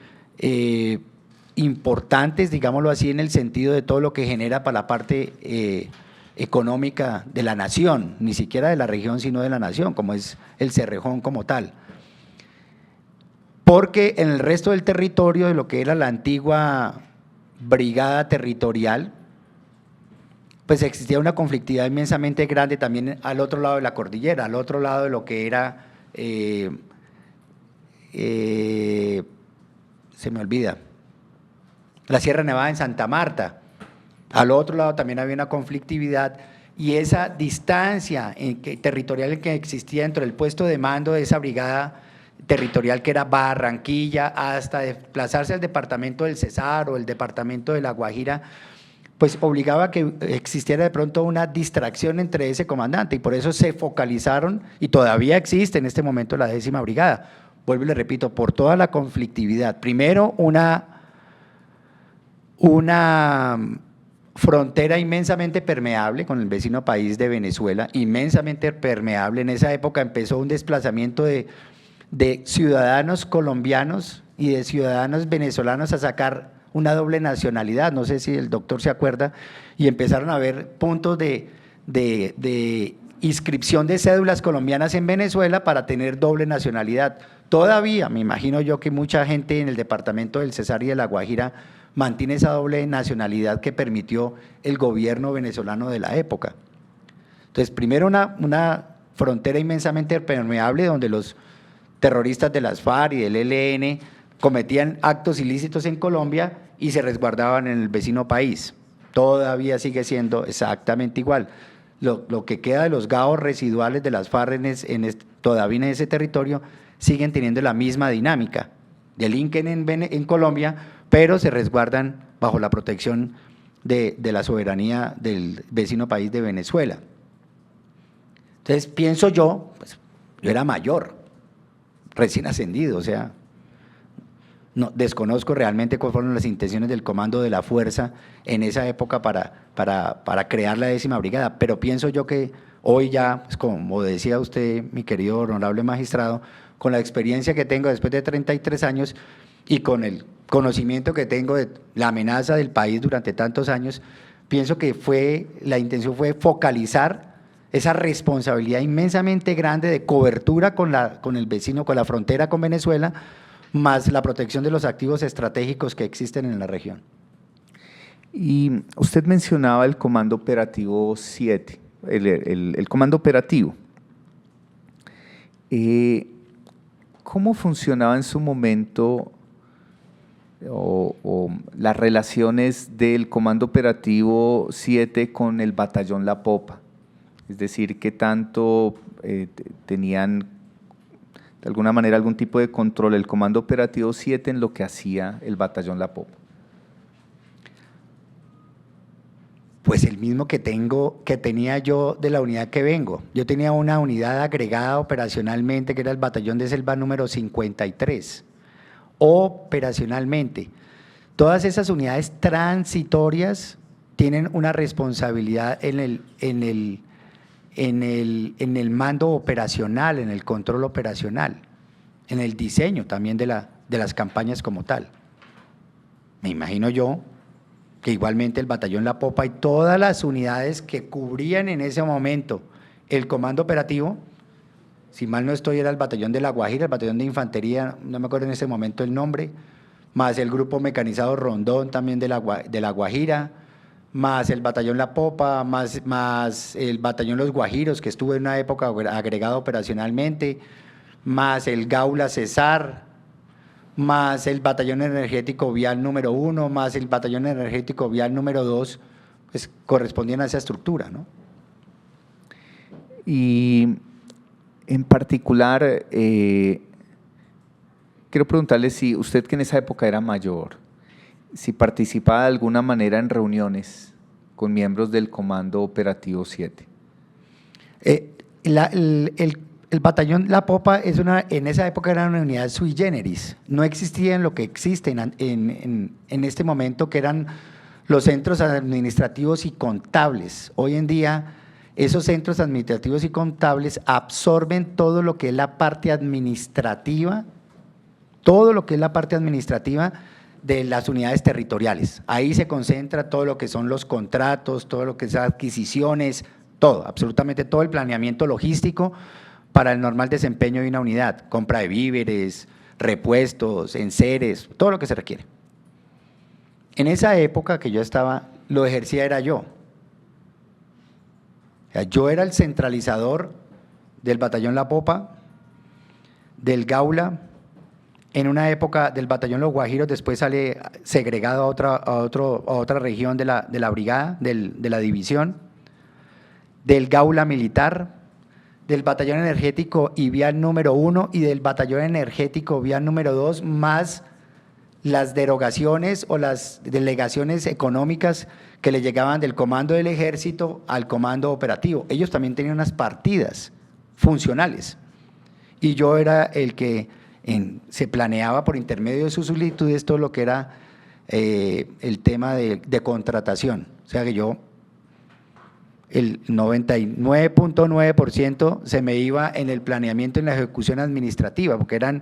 importantes, digámoslo así, en el sentido de todo lo que genera para la parte económica de la nación, ni siquiera de la región, sino de la nación, como es el Cerrejón como tal. Porque en el resto del territorio de lo que era la antigua brigada territorial, pues existía una conflictividad inmensamente grande también al otro lado de la cordillera, al otro lado de lo que era, se me olvida, la Sierra Nevada en Santa Marta. Al otro lado también había una conflictividad y esa distancia territorial que existía entre el puesto de mando de esa brigada territorial que era Barranquilla hasta desplazarse al departamento del Cesar o el departamento de La Guajira, pues obligaba a que existiera de pronto una distracción entre ese comandante y por eso se focalizaron y todavía existe en este momento la 10ª Brigada. Vuelvo y le repito, por toda la conflictividad. Primero, una frontera inmensamente permeable con el vecino país de Venezuela, inmensamente permeable. En esa época empezó un desplazamiento de ciudadanos colombianos y de ciudadanos venezolanos a sacar una doble nacionalidad, no sé si el doctor se acuerda, y empezaron a haber puntos de inscripción de cédulas colombianas en Venezuela para tener doble nacionalidad. Todavía, me imagino yo que mucha gente en el departamento del Cesar y de La Guajira mantiene esa doble nacionalidad que permitió el gobierno venezolano de la época. Entonces, primero una frontera inmensamente permeable donde los terroristas de las FARC y del ELN cometían actos ilícitos en Colombia y se resguardaban en el vecino país. Todavía sigue siendo exactamente igual. Lo que queda de los gaos residuales de las FARC todavía en ese territorio siguen teniendo la misma dinámica. Delinquen en Colombia, pero se resguardan bajo la protección de la soberanía del vecino país de Venezuela. Entonces pienso yo, pues, yo era mayor, recién ascendido, o sea, no, desconozco realmente cuáles fueron las intenciones del Comando de la Fuerza en esa época para crear la 10ª Brigada, pero pienso yo que hoy ya, pues como decía usted, mi querido honorable magistrado, con la experiencia que tengo después de 33 años y con el conocimiento que tengo de la amenaza del país durante tantos años, pienso que la intención fue focalizar esa responsabilidad inmensamente grande de cobertura con el vecino, con la frontera con Venezuela, más la protección de los activos estratégicos que existen en la región. Y usted mencionaba el Comando Operativo 7, el Comando Operativo. ¿Cómo funcionaba en su momento o las relaciones del Comando Operativo 7 con el Batallón La Popa? Es decir, ¿qué tanto tenían de alguna manera algún tipo de control el Comando Operativo 7 en lo que hacía el Batallón La Popa? Pues el mismo que tenía yo de la unidad que vengo. Yo tenía una unidad agregada operacionalmente que era el Batallón de Selva número 53. Operacionalmente. Todas esas unidades transitorias tienen una responsabilidad en el mando operacional, en el control operacional, en el diseño también de las campañas como tal. Me imagino yo que igualmente el Batallón La Popa y todas las unidades que cubrían en ese momento el comando operativo, si mal no estoy, era el Batallón de La Guajira, el Batallón de Infantería, no me acuerdo en ese momento el nombre, más el Grupo Mecanizado Rondón también de La Guajira, más el Batallón La Popa, más el Batallón Los Guajiros, que estuvo en una época agregado operacionalmente, más el Gaula Cesar, más el Batallón Energético Vial número 1, más el Batallón Energético Vial número 2, pues correspondían a esa estructura, ¿no? Y en particular, quiero preguntarle si usted, que en esa época era mayor, si participaba de alguna manera en reuniones con miembros del Comando Operativo 7. El Batallón La Popa en esa época era una unidad sui generis, no existía en lo que existe en este momento, que eran los centros administrativos y contables. Hoy en día esos centros administrativos y contables absorben todo lo que es la parte administrativa, de las unidades territoriales. Ahí se concentra todo lo que son los contratos, todo lo que son adquisiciones, todo, absolutamente todo el planeamiento logístico para el normal desempeño de una unidad, compra de víveres, repuestos, enseres, todo lo que se requiere. En esa época que yo estaba, lo ejercía era yo. O sea, yo era el centralizador del batallón La Popa, del Gaula, en una época del batallón Los Guajiros, después sale segregado a otra región de la brigada, de la división, del Gaula Militar, del batallón energético y vial número 1 y del batallón energético vial número 2, más las derogaciones o las delegaciones económicas que le llegaban del comando del ejército al comando operativo. Ellos también tenían unas partidas funcionales y yo era el que se planeaba por intermedio de sus solicitudes todo lo que era el tema de contratación. O sea que yo, el 99.9% se me iba en el planeamiento, en la ejecución administrativa, porque eran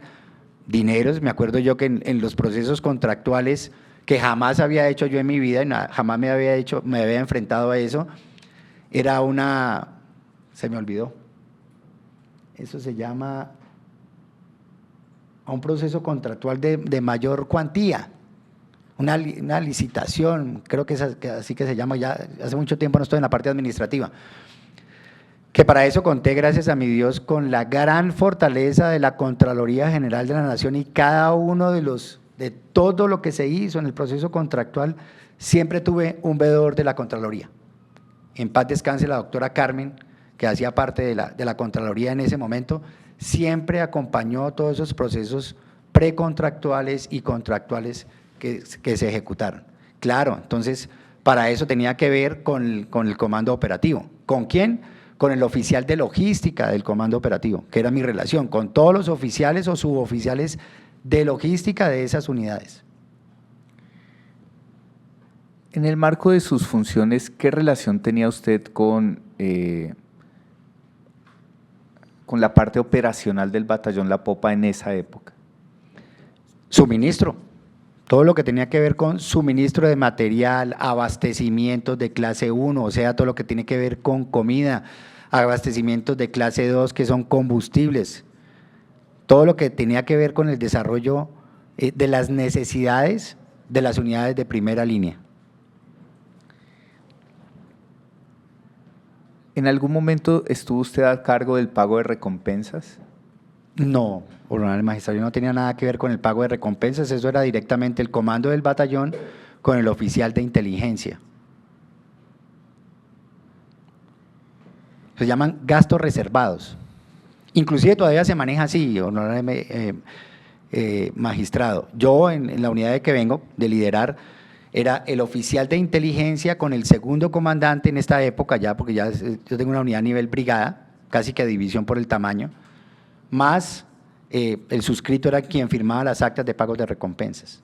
dineros. Me acuerdo yo que en los procesos contractuales que jamás había hecho yo en mi vida, y jamás me había enfrentado a eso, era se me olvidó, eso se llama a un proceso contractual de mayor cuantía, una licitación, creo que así que se llama, ya hace mucho tiempo no estoy en la parte administrativa, que para eso conté, gracias a mi Dios, con la gran fortaleza de la Contraloría General de la Nación, y cada uno de todo lo que se hizo en el proceso contractual, siempre tuve un veedor de la Contraloría. En paz descanse la doctora Carmen, que hacía parte de la Contraloría en ese momento, siempre acompañó todos esos procesos precontractuales y contractuales que se ejecutaron. Claro, entonces para eso tenía que ver con el comando operativo. ¿Con quién? Con el oficial de logística del comando operativo, que era mi relación, con todos los oficiales o suboficiales de logística de esas unidades. En el marco de sus funciones, ¿qué relación tenía usted con la parte operacional del batallón La Popa en esa época? Suministro, todo lo que tenía que ver con suministro de material, abastecimientos de clase 1, o sea, todo lo que tiene que ver con comida, abastecimientos de clase 2 que son combustibles, todo lo que tenía que ver con el desarrollo de las necesidades de las unidades de primera línea. ¿En algún momento estuvo usted a cargo del pago de recompensas? No, coronel magistrado, yo no tenía nada que ver con el pago de recompensas, eso era directamente el comando del batallón con el oficial de inteligencia. Se llaman gastos reservados. Inclusive todavía se maneja así, honorable magistrado. Yo en la unidad de que vengo de liderar, era el oficial de inteligencia con el segundo comandante en esta época ya, porque ya yo tengo una unidad a nivel brigada, casi que a división por el tamaño, más el suscrito era quien firmaba las actas de pagos de recompensas.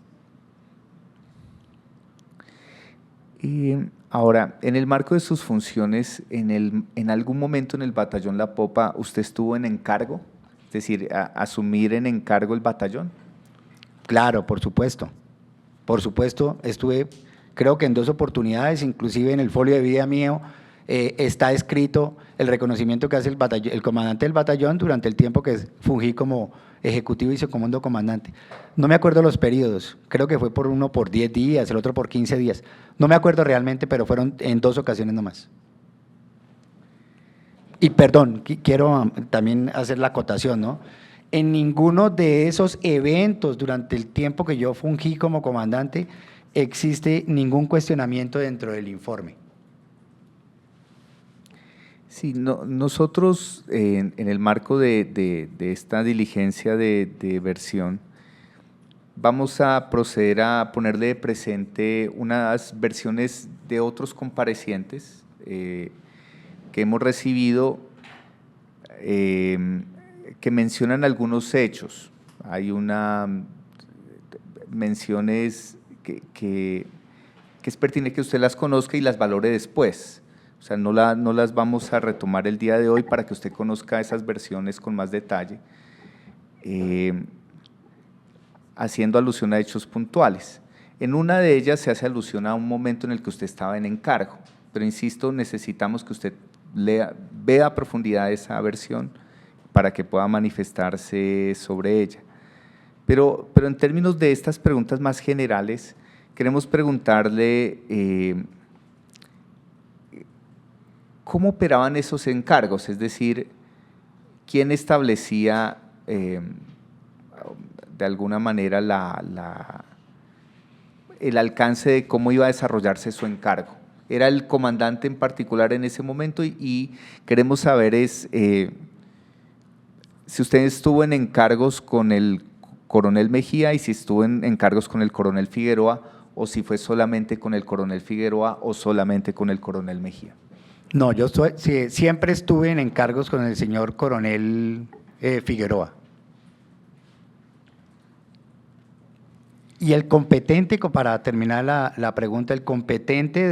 Y ahora, en el marco de sus funciones, en algún momento en el batallón La Popa, ¿usted estuvo en encargo? Es decir, asumir en encargo el batallón. Claro, por supuesto, estuve creo que en 2 oportunidades, inclusive en el folio de vida mío está escrito el reconocimiento que hace el comandante del batallón durante el tiempo que fungí como ejecutivo y segundo comandante. No me acuerdo los periodos, creo que fue uno por 10 días, el otro por 15 días. No me acuerdo realmente, pero fueron en 2 ocasiones nomás. Y perdón, quiero también hacer la acotación, ¿no? En ninguno de esos eventos durante el tiempo que yo fungí como comandante existe ningún cuestionamiento dentro del informe. Sí, nosotros en el marco de esta diligencia de versión vamos a proceder a ponerle de presente unas versiones de otros comparecientes que hemos recibido que mencionan algunos hechos. Hay menciones que es pertinente que usted las conozca y las valore después. O sea, no las vamos a retomar el día de hoy para que usted conozca esas versiones con más detalle, haciendo alusión a hechos puntuales. En una de ellas se hace alusión a un momento en el que usted estaba en encargo, pero insisto, necesitamos que usted vea a profundidad esa versión para que pueda manifestarse sobre ella. Pero en términos de estas preguntas más generales, queremos preguntarle ¿cómo operaban esos encargos? Es decir, ¿quién establecía de alguna manera el alcance de cómo iba a desarrollarse su encargo? ¿Era el comandante en particular en ese momento? Y queremos saber si usted estuvo en encargos con el coronel Mejía y si estuvo en encargos con el coronel Figueroa, o si fue solamente con el coronel Figueroa o solamente con el coronel Mejía. No, siempre estuve en encargos con el señor coronel Figueroa. Y el competente, para terminar la pregunta, el competente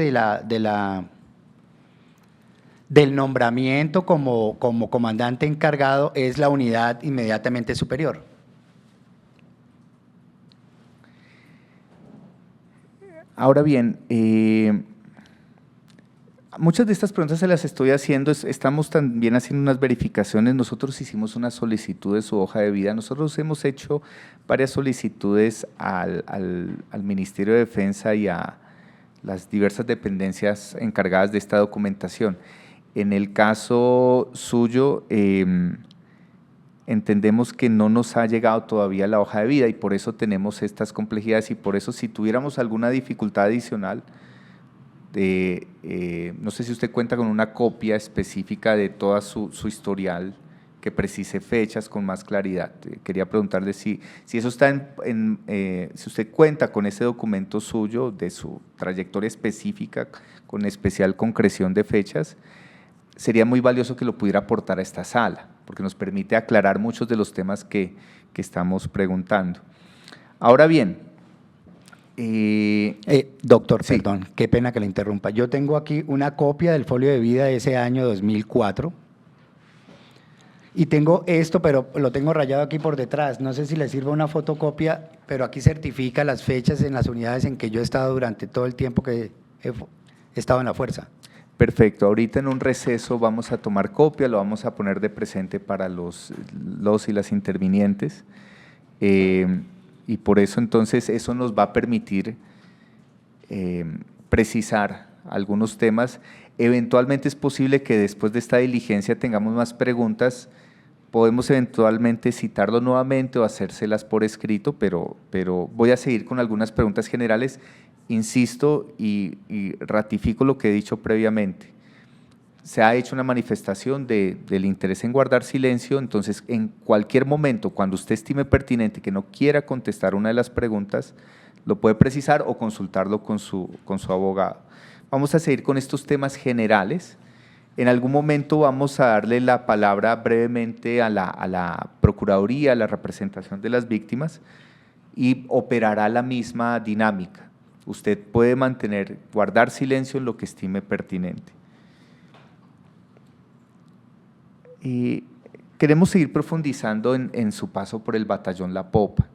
del nombramiento como comandante encargado es la unidad inmediatamente superior. Ahora bien, muchas de estas preguntas se las estoy haciendo, estamos también haciendo unas verificaciones, nosotros hicimos una solicitud de su hoja de vida, nosotros hemos hecho varias solicitudes al Ministerio de Defensa y a las diversas dependencias encargadas de esta documentación. En el caso suyo, entendemos que no nos ha llegado todavía la hoja de vida y por eso tenemos estas complejidades y por eso si tuviéramos alguna dificultad adicional, no sé si usted cuenta con una copia específica de toda su historial que precise fechas con más claridad. Quería preguntarle si eso está si usted cuenta con ese documento suyo de su trayectoria específica con especial concreción de fechas, sería muy valioso que lo pudiera aportar a esta sala, porque nos permite aclarar muchos de los temas que estamos preguntando. Ahora bien, doctor, sí. Perdón, qué pena que le interrumpa. Yo tengo aquí una copia del folio de vida de ese año 2004 y tengo esto, pero lo tengo rayado aquí por detrás. No sé si le sirve una fotocopia, pero aquí certifica las fechas en las unidades en que yo he estado durante todo el tiempo que he estado en la fuerza. Perfecto, ahorita en un receso vamos a tomar copia, lo vamos a poner de presente para los y las intervinientes y por eso entonces eso nos va a permitir precisar algunos temas. Eventualmente es posible que después de esta diligencia tengamos más preguntas, podemos eventualmente citarlo nuevamente o hacérselas por escrito, pero voy a seguir con algunas preguntas generales. Insisto y ratifico lo que he dicho previamente. Se ha hecho una manifestación del interés en guardar silencio, entonces en cualquier momento, cuando usted estime pertinente que no quiera contestar una de las preguntas, lo puede precisar o consultarlo con su abogado. Vamos a seguir con estos temas generales. En algún momento vamos a darle la palabra brevemente a la Procuraduría, a la representación de las víctimas y operará la misma dinámica. Usted puede guardar silencio en lo que estime pertinente. Y queremos seguir profundizando en su paso por el batallón La Popa.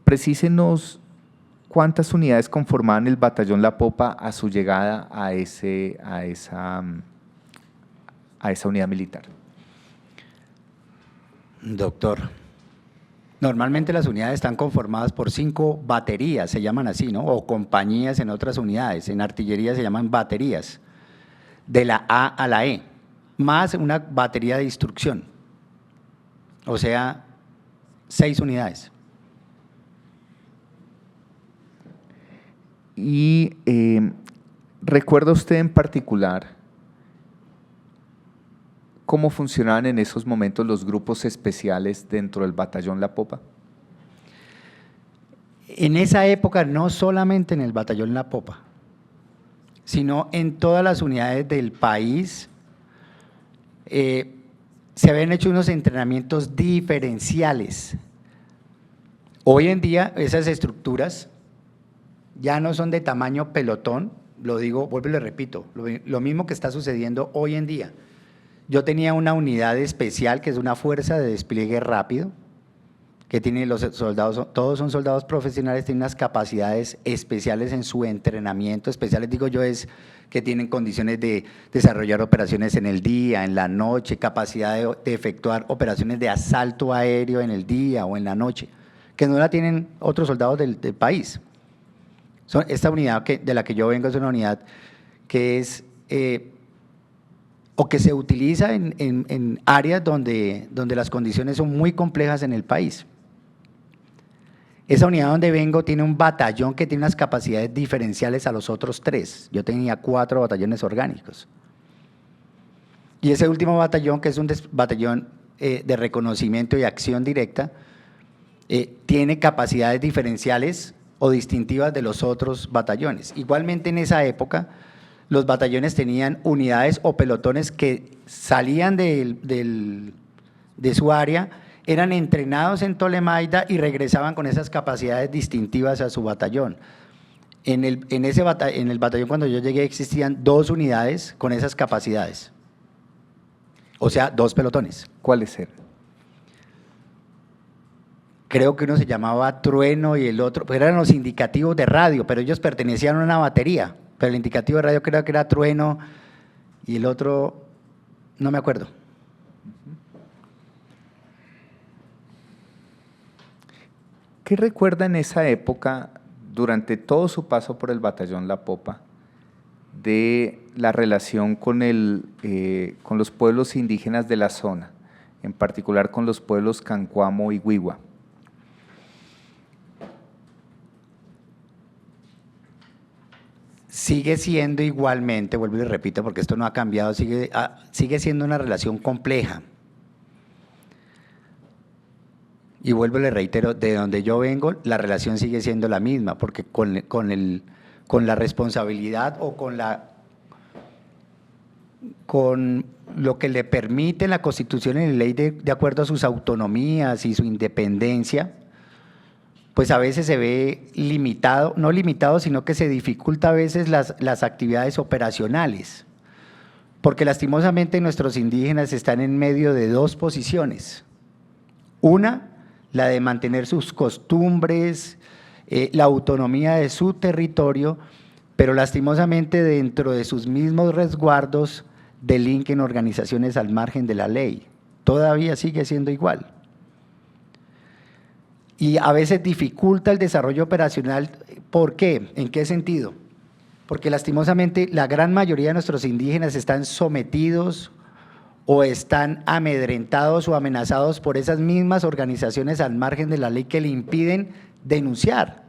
Precísenos cuántas unidades conformaban el batallón La Popa a su llegada a esa unidad militar. Doctor, normalmente las unidades están conformadas por 5 baterías, se llaman así, ¿no? O compañías en otras unidades. En artillería se llaman baterías, de la A a la E, más una batería de instrucción, o sea, 6 unidades. Y ¿recuerda usted en particular cómo funcionaban en esos momentos los grupos especiales dentro del batallón La Popa? En esa época, no solamente en el batallón La Popa, sino en todas las unidades del país, se habían hecho unos entrenamientos diferenciales. Hoy en día esas estructuras ya no son de tamaño pelotón, lo digo, vuelvo y le repito, lo mismo que está sucediendo hoy en día. Yo tenía una unidad especial que es una fuerza de despliegue rápido, que tienen los soldados, todos son soldados profesionales, tienen unas capacidades especiales en su entrenamiento, especiales digo yo es que tienen condiciones de desarrollar operaciones en el día, en la noche, capacidad de efectuar operaciones de asalto aéreo en el día o en la noche, que no la tienen otros soldados del país. Esta unidad de la que yo vengo es una unidad que es o que se utiliza en áreas donde las condiciones son muy complejas en el país. Esa unidad donde vengo tiene un batallón que tiene unas capacidades diferenciales a los otros 3. Yo tenía 4 batallones orgánicos. Y ese último batallón, que es un batallón de reconocimiento y acción directa, tiene capacidades diferenciales o distintivas de los otros batallones. Igualmente en esa época, los batallones tenían unidades o pelotones que salían de su área, eran entrenados en Tolemaida y regresaban con esas capacidades distintivas a su batallón. En el batallón cuando yo llegué existían 2 unidades con esas capacidades, o sea, 2 pelotones. ¿Cuáles eran? Creo que uno se llamaba Trueno y el otro, eran los indicativos de radio, pero ellos pertenecían a una batería, pero el indicativo de radio creo que era Trueno y el otro, no me acuerdo. ¿Qué recuerda en esa época, durante todo su paso por el batallón La Popa, de la relación con los pueblos indígenas de la zona, en particular con los pueblos Cancuamo y Huigua? Sigue siendo igualmente, vuelvo y repito porque esto no ha cambiado, sigue siendo una relación compleja. Y vuelvo y le reitero, de donde yo vengo, la relación sigue siendo la misma, porque con la responsabilidad o con lo que le permite la Constitución y la ley de acuerdo a sus autonomías y su independencia, pues a veces se ve limitado, no limitado, sino que se dificulta a veces las actividades operacionales, porque lastimosamente nuestros indígenas están en medio de 2 posiciones. Una, la de mantener sus costumbres, la autonomía de su territorio, pero lastimosamente dentro de sus mismos resguardos delinquen organizaciones al margen de la ley. Todavía sigue siendo igual. Y a veces dificulta el desarrollo operacional. ¿Por qué? ¿En qué sentido? Porque lastimosamente la gran mayoría de nuestros indígenas están sometidos o están amedrentados o amenazados por esas mismas organizaciones al margen de la ley que le impiden denunciar,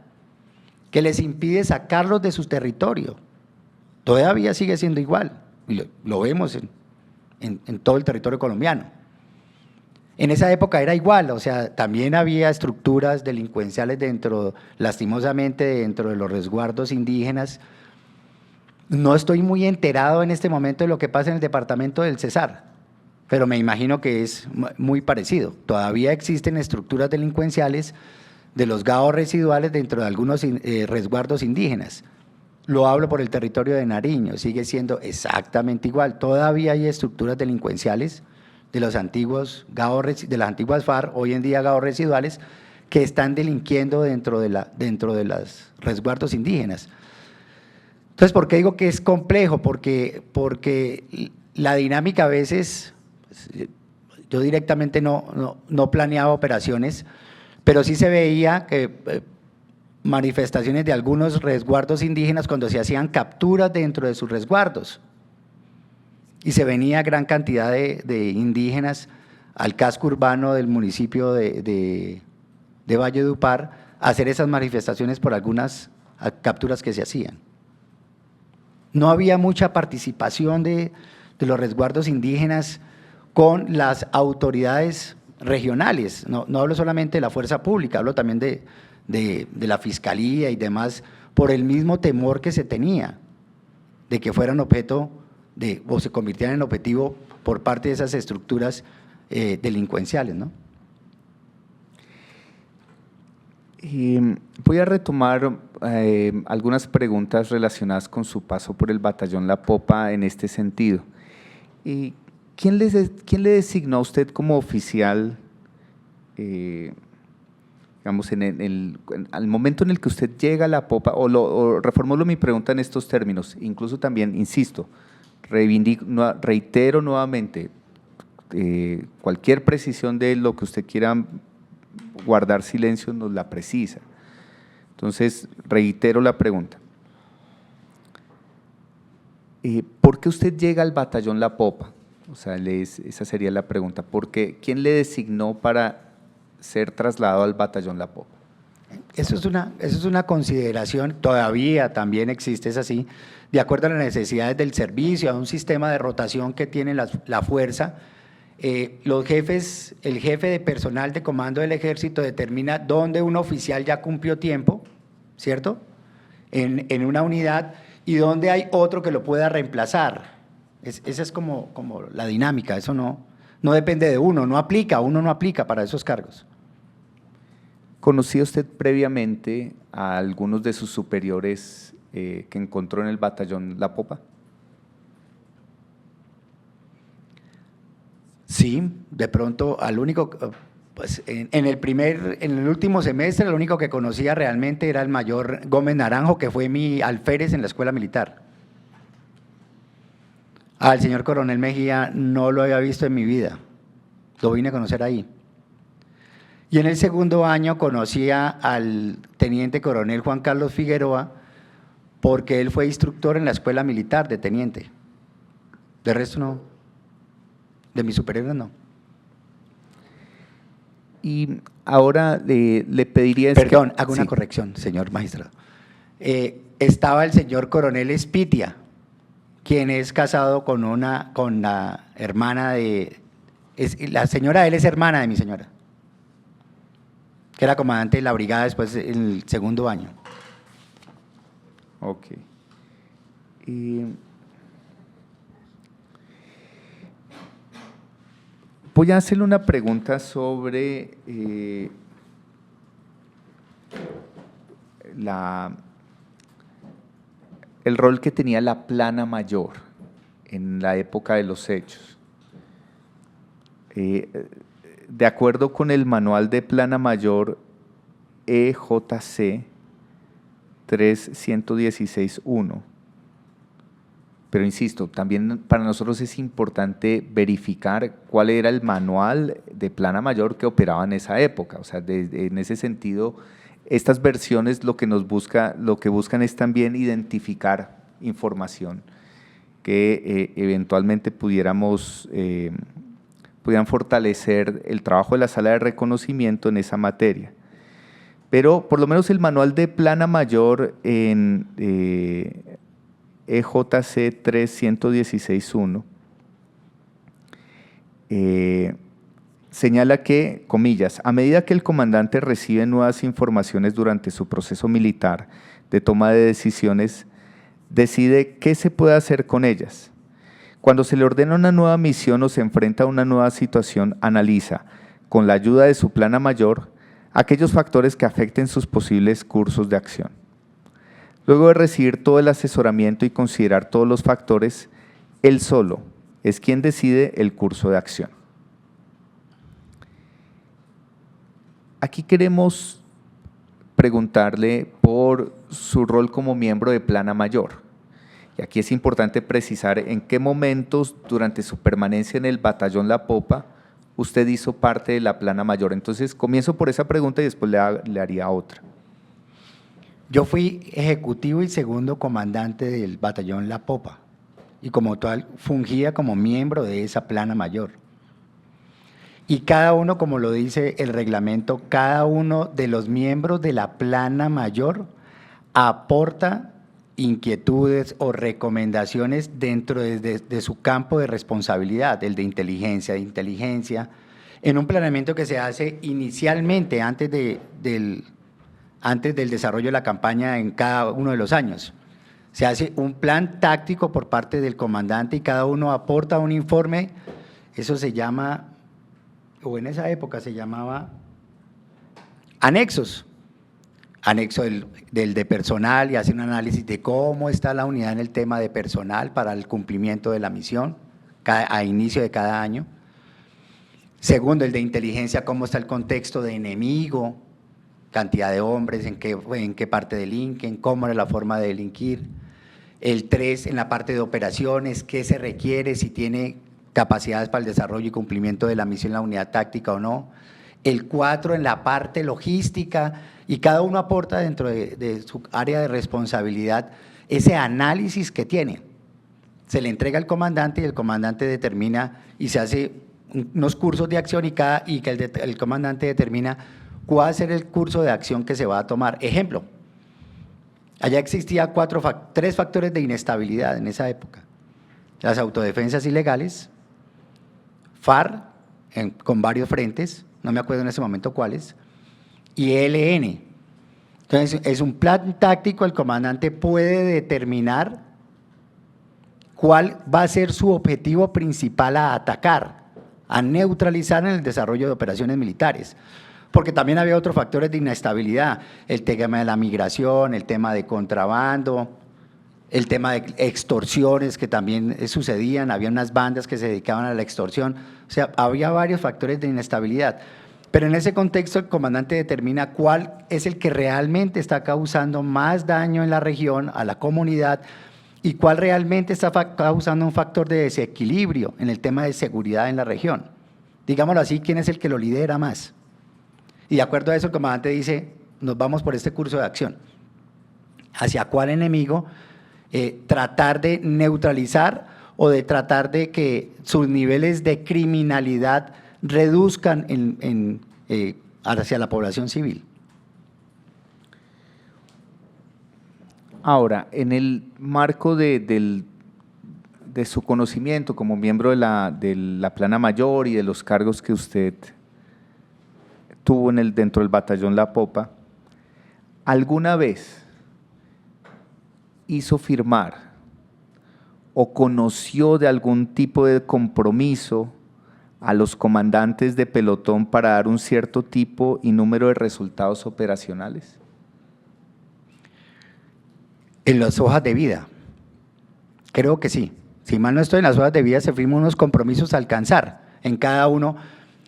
que les impide sacarlos de su territorio. Todavía sigue siendo igual, y lo vemos en todo el territorio colombiano. En esa época era igual, o sea, también había estructuras delincuenciales lastimosamente dentro de los resguardos indígenas. No estoy muy enterado en este momento de lo que pasa en el departamento del Cesar, pero me imagino que es muy parecido. Todavía existen estructuras delincuenciales de los gaos residuales dentro de algunos resguardos indígenas. Lo hablo por el territorio de Nariño, sigue siendo exactamente igual. Todavía hay estructuras delincuenciales de los antiguos de las antiguas FARC, hoy en día gaos residuales, que están delinquiendo dentro de los resguardos indígenas. Entonces, ¿por qué digo que es complejo? Porque la dinámica a veces, yo directamente no planeaba operaciones, pero sí se veía que manifestaciones de algunos resguardos indígenas cuando se hacían capturas dentro de sus resguardos y se venía gran cantidad de indígenas al casco urbano del municipio de Valledupar a hacer esas manifestaciones por algunas capturas que se hacían. No había mucha participación de los resguardos indígenas con las autoridades regionales, no hablo solamente de la fuerza pública, hablo también de la fiscalía y demás, por el mismo temor que se tenía de que fueran objeto o se convirtieran en objetivo por parte de esas estructuras delincuenciales, ¿no? Voy a retomar algunas preguntas relacionadas con su paso por el batallón La Popa en este sentido. ¿Quién le designó a usted como oficial digamos, al momento en el que usted llega a la popa, o reformulo mi pregunta en estos términos, incluso también, insisto, reitero nuevamente, cualquier precisión de lo que usted quiera guardar silencio nos la precisa. Entonces, reitero la pregunta. ¿Por qué usted llega al batallón La Popa? O sea, esa sería la pregunta. ¿Quién le designó para ser trasladado al batallón La Popa? Eso es una consideración, todavía también existe, es así, de acuerdo a las necesidades del servicio, a un sistema de rotación que tiene la fuerza. Los jefes, el jefe de personal de comando del ejército determina dónde un oficial ya cumplió tiempo, ¿cierto?, en una unidad, y dónde hay otro que lo pueda reemplazar. Esa es como la dinámica, eso no depende de uno no aplica para esos cargos. ¿Conocía usted previamente a algunos de sus superiores que encontró en el batallón La Popa? Sí, de pronto al único, pues en el último semestre, el único que conocía realmente era el mayor Gómez Naranjo, que fue mi alférez en la escuela militar. Al señor coronel Mejía no lo había visto en mi vida, lo vine a conocer ahí. Y en el segundo año conocía al teniente coronel Juan Carlos Figueroa, porque él fue instructor en la escuela militar de teniente. De resto no, de mis superiores no. Y ahora le pediría… Perdón, hago una sí. corrección, señor magistrado. Estaba el señor coronel Espitia, quien es casado con la hermana la señora de él es hermana de mi señora, que era comandante de la brigada después en el segundo año. Ok. Voy a hacerle una pregunta sobre el rol que tenía la plana mayor en la época de los hechos. De acuerdo con el manual de plana mayor EJC 3.116.1, pero insisto, también para nosotros es importante verificar cuál era el manual de plana mayor que operaba en esa época. O sea, en ese sentido, estas versiones lo que buscan es también identificar información que eventualmente pudieran fortalecer el trabajo de la sala de reconocimiento en esa materia. Pero por lo menos el manual de plana mayor en EJC 3.116.1 señala que, comillas, a medida que el comandante recibe nuevas informaciones durante su proceso militar de toma de decisiones, decide qué se puede hacer con ellas. Cuando se le ordena una nueva misión o se enfrenta a una nueva situación, analiza, con la ayuda de su plana mayor, aquellos factores que afecten sus posibles cursos de acción. Luego de recibir todo el asesoramiento y considerar todos los factores, él solo es quien decide el curso de acción. Aquí queremos preguntarle por su rol como miembro de plana mayor. Y aquí es importante precisar en qué momentos durante su permanencia en el batallón La Popa usted hizo parte de la plana mayor. Entonces, comienzo por esa pregunta y después le haría otra. Yo fui ejecutivo y segundo comandante del batallón La Popa y como tal fungía como miembro de esa plana mayor. Y cada uno, como lo dice el reglamento, cada uno de los miembros de la plana mayor aporta inquietudes o recomendaciones dentro de su campo de responsabilidad, el de inteligencia, en un planeamiento que se hace inicialmente antes del desarrollo de la campaña en cada uno de los años. Se hace un plan táctico por parte del comandante y cada uno aporta un informe, eso se llama, o en esa época se llamaba anexos. Anexo del de personal y hace un análisis de cómo está la unidad en el tema de personal para el cumplimiento de la misión a inicio de cada año. Segundo, el de inteligencia, cómo está el contexto de enemigo cantidad de hombres, en qué parte delinquen, cómo era la forma de delinquir. El 3, en la parte de operaciones, qué se requiere, si tiene capacidades para el desarrollo y cumplimiento de la misión en la unidad táctica o no. El 4, en la parte logística, y cada uno aporta dentro de su área de responsabilidad ese análisis que tiene. Se le entrega al comandante y el comandante determina y se hace unos cursos de acción y que el comandante determina cuál va a ser el curso de acción que se va a tomar. Ejemplo, allá existía 3 factores de inestabilidad en esa época. Las autodefensas ilegales, FARC, con varios frentes, no me acuerdo en ese momento cuáles, y ELN. Entonces, es un plan táctico, el comandante puede determinar cuál va a ser su objetivo principal a atacar, a neutralizar en el desarrollo de operaciones militares. Porque también había otros factores de inestabilidad, el tema de la migración, el tema de contrabando, el tema de extorsiones que también sucedían, había unas bandas que se dedicaban a la extorsión, o sea, había varios factores de inestabilidad. Pero en ese contexto el comandante determina cuál es el que realmente está causando más daño en la región, a la comunidad, y cuál realmente está causando un factor de desequilibrio en el tema de seguridad en la región. Digámoslo así, ¿quién es el que lo lidera más? Y de acuerdo a eso el comandante dice, nos vamos por este curso de acción. ¿Hacia cuál enemigo? Tratar de neutralizar o de tratar de que sus niveles de criminalidad reduzcan hacia la población civil. Ahora, en el marco de su conocimiento como miembro de la Plana Mayor y de los cargos que usted tuvo dentro del batallón La Popa, ¿alguna vez hizo firmar o conoció de algún tipo de compromiso a los comandantes de pelotón para dar un cierto tipo y número de resultados operacionales? En las hojas de vida, creo que sí. Si mal no estoy, en las hojas de vida se firman unos compromisos a alcanzar en cada uno.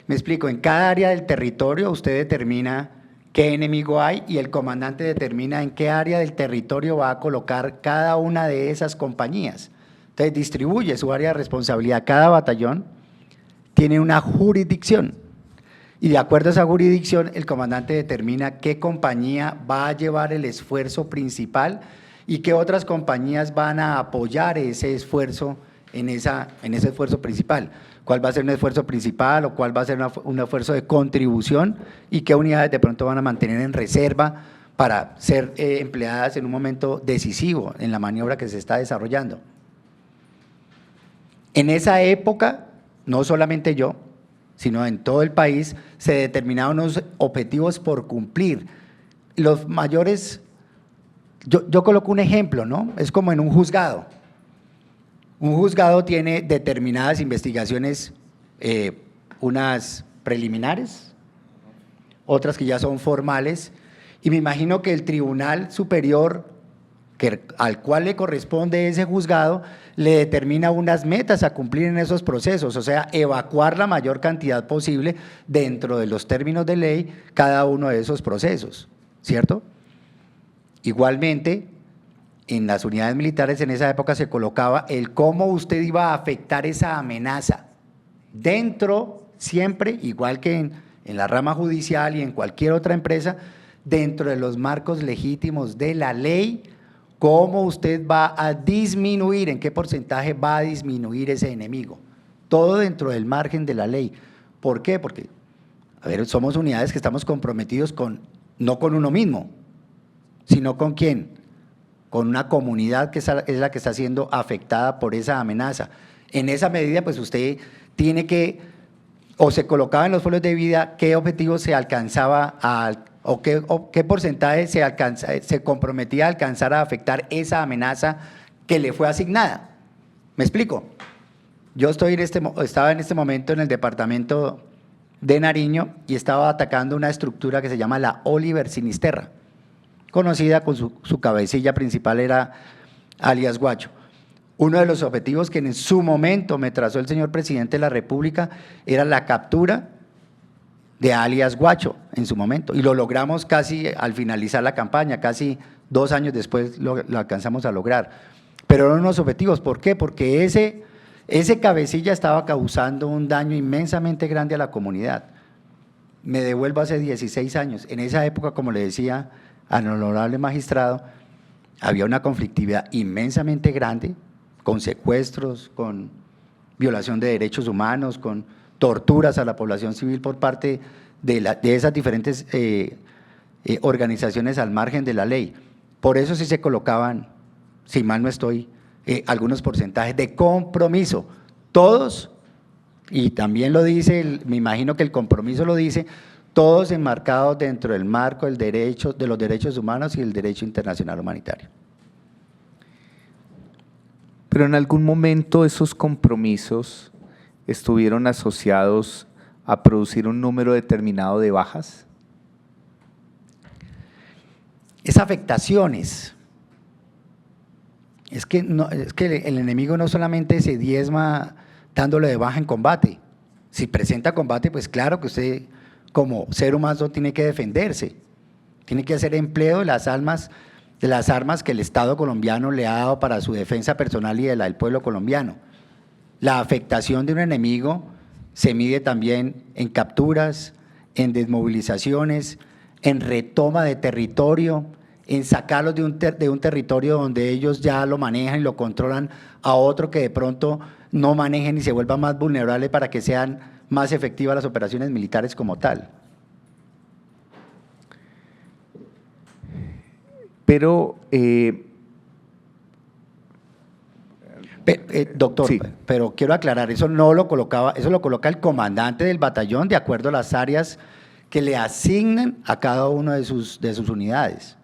Me explico, en cada área del territorio usted determina qué enemigo hay y el comandante determina en qué área del territorio va a colocar cada una de esas compañías. Entonces distribuye su área de responsabilidad. Cada batallón tiene una jurisdicción y de acuerdo a esa jurisdicción el comandante determina qué compañía va a llevar el esfuerzo principal y qué otras compañías van a apoyar ese esfuerzo en ese esfuerzo principal. ¿Cuál va a ser un esfuerzo principal o cuál va a ser un esfuerzo de contribución y qué unidades de pronto van a mantener en reserva para ser empleadas en un momento decisivo en la maniobra que se está desarrollando? En esa época, no solamente yo, sino en todo el país, se determinaron unos objetivos por cumplir. Los mayores, yo coloco un ejemplo, ¿no? Es como en un juzgado. Un juzgado tiene determinadas investigaciones, unas preliminares, otras que ya son formales, y me imagino que el Tribunal Superior al cual le corresponde ese juzgado, le determina unas metas a cumplir en esos procesos, o sea, evacuar la mayor cantidad posible dentro de los términos de ley cada uno de esos procesos, ¿cierto? Igualmente, en las unidades militares en esa época se colocaba el cómo usted iba a afectar esa amenaza dentro, siempre, igual que en la rama judicial y en cualquier otra empresa, dentro de los marcos legítimos de la ley, cómo usted va a disminuir, en qué porcentaje va a disminuir ese enemigo. Todo dentro del margen de la ley. ¿Por qué? Porque, a ver, somos unidades que estamos comprometidos no con uno mismo, sino con quién, con una comunidad que es la que está siendo afectada por esa amenaza. En esa medida, pues usted tiene que, o se colocaba en los folios de vida, qué objetivos se alcanzaba o qué porcentaje se comprometía a alcanzar a afectar esa amenaza que le fue asignada. ¿Me explico? Yo estaba en este momento en el departamento de Nariño y estaba atacando una estructura que se llama la Oliver Sinisterra, conocida con su cabecilla principal era alias Guacho. Uno de los objetivos que en su momento me trazó el señor presidente de la República era la captura de alias Guacho en su momento, y lo logramos casi al finalizar la campaña, casi 2 años después lo alcanzamos a lograr. Pero eran unos objetivos, ¿por qué? Porque ese cabecilla estaba causando un daño inmensamente grande a la comunidad. Me devuelvo hace 16 años, en esa época, como le decía al honorable magistrado, había una conflictividad inmensamente grande, con secuestros, con violación de derechos humanos, con torturas a la población civil por parte de esas diferentes organizaciones al margen de la ley. Por eso sí se colocaban, si mal no estoy, algunos porcentajes de compromiso. Todos, y también lo dice, me imagino que el compromiso lo dice, todos enmarcados dentro del marco del derecho, de los derechos humanos y el derecho internacional humanitario. Pero en algún momento esos compromisos estuvieron asociados a producir un número determinado de bajas. Es afectaciones. Es que el enemigo no solamente se diezma dándole de baja en combate. Si presenta combate, pues claro que usted como ser humano tiene que defenderse, tiene que hacer empleo de las armas que el Estado colombiano le ha dado para su defensa personal y de la del pueblo colombiano. La afectación de un enemigo se mide también en capturas, en desmovilizaciones, en retoma de territorio, en sacarlos de un territorio donde ellos ya lo manejan y lo controlan a otro que de pronto no manejen y se vuelva más vulnerable para que sean más efectivas las operaciones militares como tal. Pero, doctor, sí. Pero quiero aclarar, eso lo coloca el comandante del batallón de acuerdo a las áreas que le asignan a cada una de sus unidades,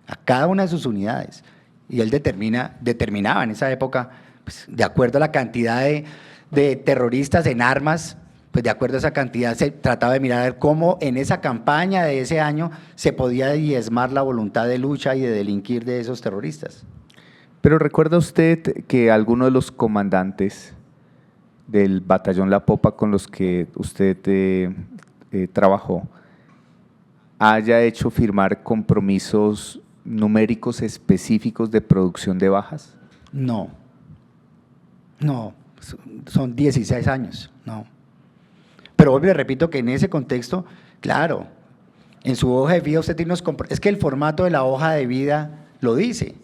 a cada una de sus unidades. Y él determinaba en esa época, pues, de acuerdo a la cantidad de terroristas en armas, pues de acuerdo a esa cantidad se trataba de mirar a ver cómo en esa campaña de ese año se podía diezmar la voluntad de lucha y de delinquir de esos terroristas. Pero ¿recuerda usted que alguno de los comandantes del batallón La Popa con los que usted trabajó haya hecho firmar compromisos numéricos específicos de producción de bajas? No, son 16 años, no. Pero vuelvo y le repito que en ese contexto, claro, en su hoja de vida usted tiene unos compromisos, es que el formato de la hoja de vida lo dice.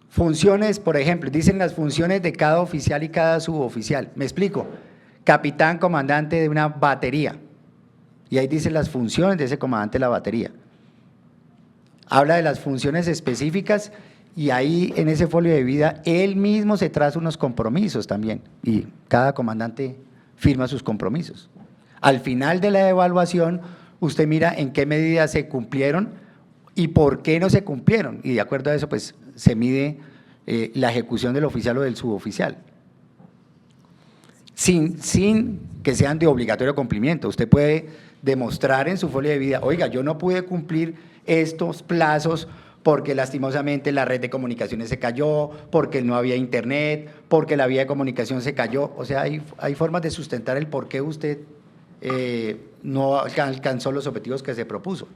Funciones, por ejemplo, dicen las funciones de cada oficial y cada suboficial. Me explico, capitán, comandante de una batería, y ahí dicen las funciones de ese comandante de la batería. Habla de las funciones específicas y ahí en ese folio de vida él mismo se traza unos compromisos también y cada comandante firma sus compromisos. Al final de la evaluación usted mira en qué medida se cumplieron y por qué no se cumplieron y de acuerdo a eso pues se mide la ejecución del oficial o del suboficial. Sin que sean de obligatorio cumplimiento. Usted puede demostrar en su folio de vida, oiga, yo no pude cumplir estos plazos porque lastimosamente la red de comunicaciones se cayó, porque no había internet, porque la vía de comunicación se cayó. O sea, hay formas de sustentar el por qué usted no alcanzó los objetivos que se propuso.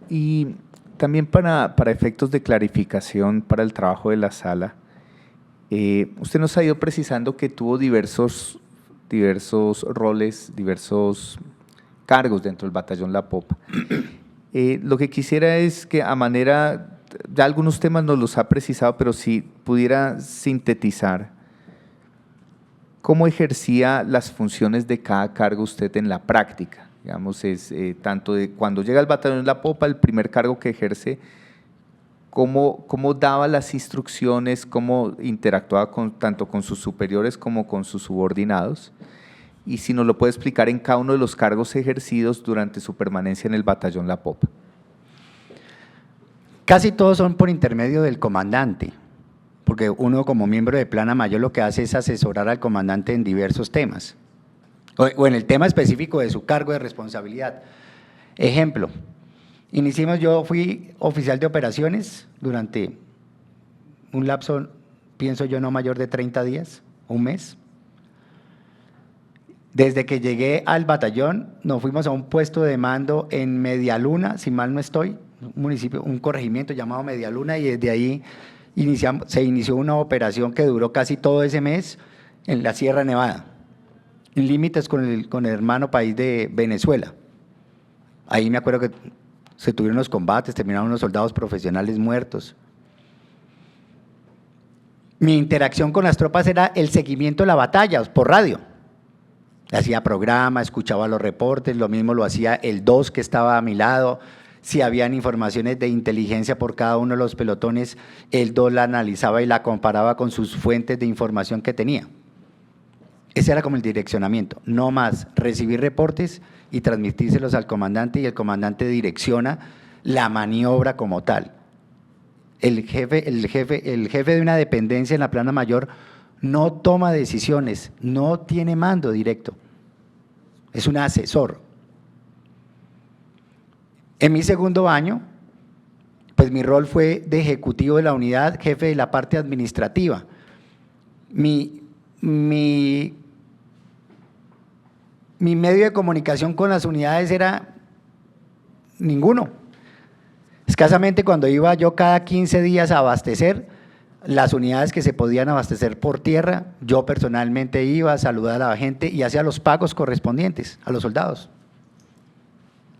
Y también para efectos de clarificación para el trabajo de la sala, usted nos ha ido precisando que tuvo diversos roles, diversos cargos dentro del batallón La Popa. Lo que quisiera es que a manera, ya algunos temas nos los ha precisado, pero si pudiera sintetizar, ¿cómo ejercía las funciones de cada cargo usted en la práctica? Digamos, es tanto de cuando llega al batallón La Popa, el primer cargo que ejerce, ¿cómo daba las instrucciones, cómo interactuaba tanto con sus superiores como con sus subordinados? Y si nos lo puede explicar en cada uno de los cargos ejercidos durante su permanencia en el batallón La Popa. Casi todos son por intermedio del comandante, porque uno como miembro de Plana Mayor lo que hace es asesorar al comandante en diversos temas, o en el tema específico de su cargo de responsabilidad. Ejemplo, yo fui oficial de operaciones durante un lapso, pienso yo, no mayor de 30 días, un mes. Desde que llegué al batallón, nos fuimos a un puesto de mando en Medialuna, si mal no estoy, un municipio, un corregimiento llamado Medialuna, y desde ahí se inició una operación que duró casi todo ese mes en la Sierra Nevada, en límites con el hermano país de Venezuela. Ahí me acuerdo que se tuvieron los combates, terminaron unos soldados profesionales muertos. Mi interacción con las tropas era el seguimiento de la batalla por radio. Hacía programa, escuchaba los reportes, lo mismo lo hacía el 2 que estaba a mi lado. Si habían informaciones de inteligencia por cada uno de los pelotones, el 2 la analizaba y la comparaba con sus fuentes de información que tenía. Ese era como el direccionamiento, no más recibir reportes y transmitírselos al comandante, y el comandante direcciona la maniobra como tal. El jefe de una dependencia en la plana mayor no toma decisiones, no tiene mando directo, es un asesor. En mi segundo año, pues mi rol fue de ejecutivo de la unidad, jefe de la parte administrativa. Mi medio de comunicación con las unidades era ninguno. Escasamente cuando iba yo cada 15 días a abastecer, las unidades que se podían abastecer por tierra, yo personalmente iba a saludar a la gente y hacía los pagos correspondientes a los soldados.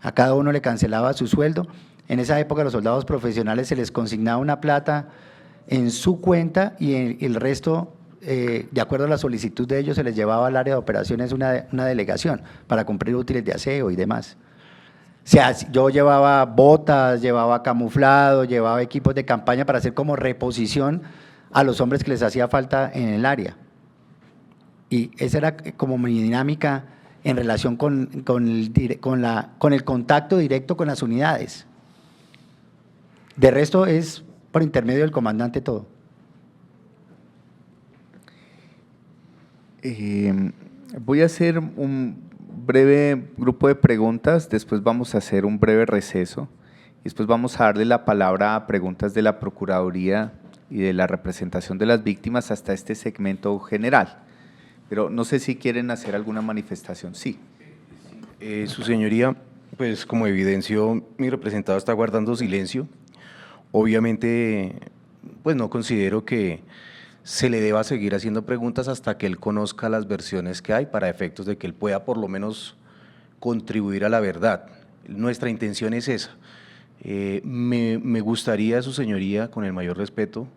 A cada uno le cancelaba su sueldo. En esa época a los soldados profesionales se les consignaba una plata en su cuenta y el resto, de acuerdo a la solicitud de ellos, se les llevaba al área de operaciones una delegación para cumplir útiles de aseo y demás. O sea, yo llevaba botas, llevaba camuflado, llevaba equipos de campaña para hacer como reposición a los hombres que les hacía falta en el área. Y esa era como mi dinámica en relación con el contacto directo con las unidades. De resto es por intermedio del comandante todo. Voy a hacer un breve grupo de preguntas, después vamos a hacer un breve receso y después vamos a darle la palabra a preguntas de la Procuraduría y de la representación de las víctimas hasta este segmento general. Pero no sé si quieren hacer alguna manifestación. Sí. Su señoría, pues como evidenció, mi representado está guardando silencio. Obviamente, pues no considero que se le deba seguir haciendo preguntas hasta que él conozca las versiones que hay para efectos de que él pueda por lo menos contribuir a la verdad. Nuestra intención es esa. Me gustaría, su señoría, con el mayor respeto,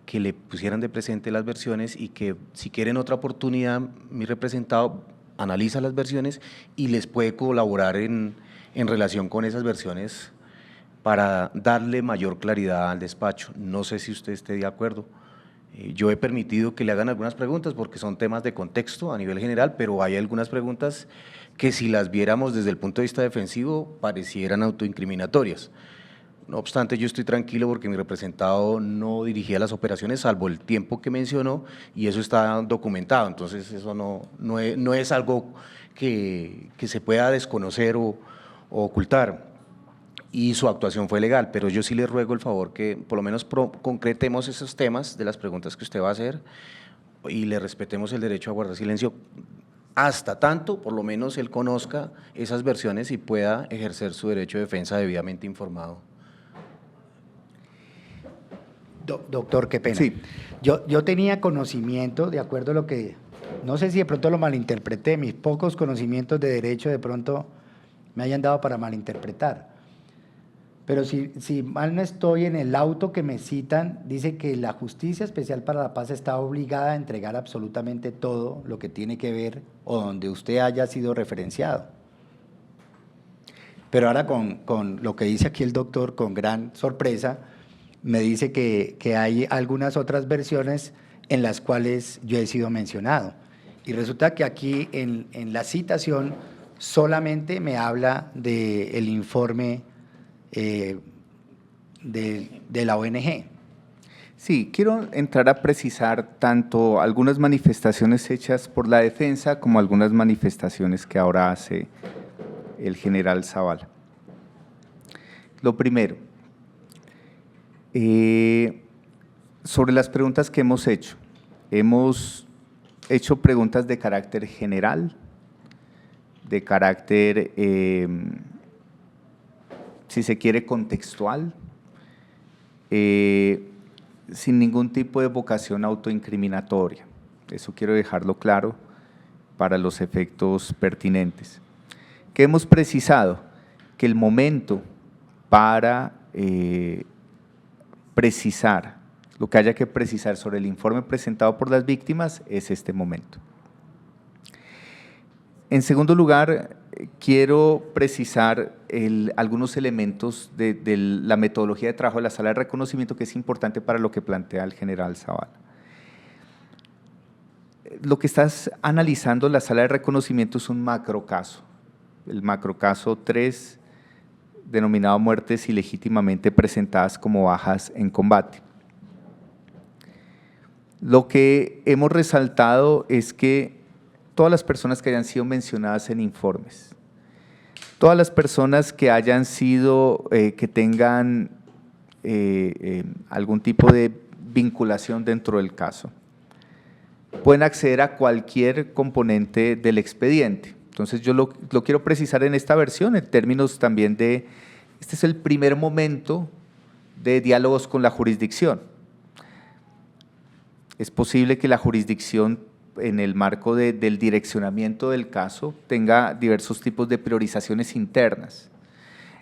que le pusieran de presente las versiones y que si quieren otra oportunidad, mi representado analiza las versiones y les puede colaborar en relación con esas versiones para darle mayor claridad al despacho. No sé si usted esté de acuerdo. Yo he permitido que le hagan algunas preguntas porque son temas de contexto a nivel general, pero hay algunas preguntas que si las viéramos desde el punto de vista defensivo parecieran autoincriminatorias. No obstante, yo estoy tranquilo porque mi representado no dirigía las operaciones salvo el tiempo que mencionó y eso está documentado, entonces eso no es algo que se pueda desconocer o ocultar. Y su actuación fue legal, pero yo sí le ruego el favor que por lo menos concretemos esos temas de las preguntas que usted va a hacer y le respetemos el derecho a guardar silencio hasta tanto, por lo menos él conozca esas versiones y pueda ejercer su derecho de defensa debidamente informado. Doctor, qué pena. Sí. Yo tenía conocimiento, de acuerdo a lo que, no sé si de pronto lo malinterpreté, mis pocos conocimientos de derecho de pronto me hayan dado para malinterpretar. Pero si mal no estoy, en el auto que me citan, dice que la Justicia Especial para la Paz está obligada a entregar absolutamente todo lo que tiene que ver o donde usted haya sido referenciado. Pero ahora con lo que dice aquí el doctor, con gran sorpresa, me dice que hay algunas otras versiones en las cuales yo he sido mencionado. Y resulta que aquí en la citación solamente me habla del informe de la ONG. Sí, quiero entrar a precisar tanto algunas manifestaciones hechas por la defensa como algunas manifestaciones que ahora hace el general Zavala. Lo primero, sobre las preguntas que hemos hecho preguntas de carácter general de carácter, si se quiere, contextual, sin ningún tipo de vocación autoincriminatoria. Eso quiero dejarlo claro para los efectos pertinentes. ¿Qué hemos precisado? Que el momento para precisar lo que haya que precisar sobre el informe presentado por las víctimas es este momento. En segundo lugar, quiero precisar algunos elementos de la metodología de trabajo de la sala de reconocimiento que es importante para lo que plantea el general Zavala. Lo que estás analizando la sala de reconocimiento es un macrocaso, el macrocaso 3, denominado muertes ilegítimamente presentadas como bajas en combate. Lo que hemos resaltado es que todas las personas que hayan sido mencionadas en informes, todas las personas que hayan sido, que tengan algún tipo de vinculación dentro del caso, pueden acceder a cualquier componente del expediente. Entonces yo lo quiero precisar en esta versión en términos también de, este es el primer momento de diálogos con la jurisdicción. Es posible que la jurisdicción en el marco del direccionamiento del caso tenga diversos tipos de priorizaciones internas.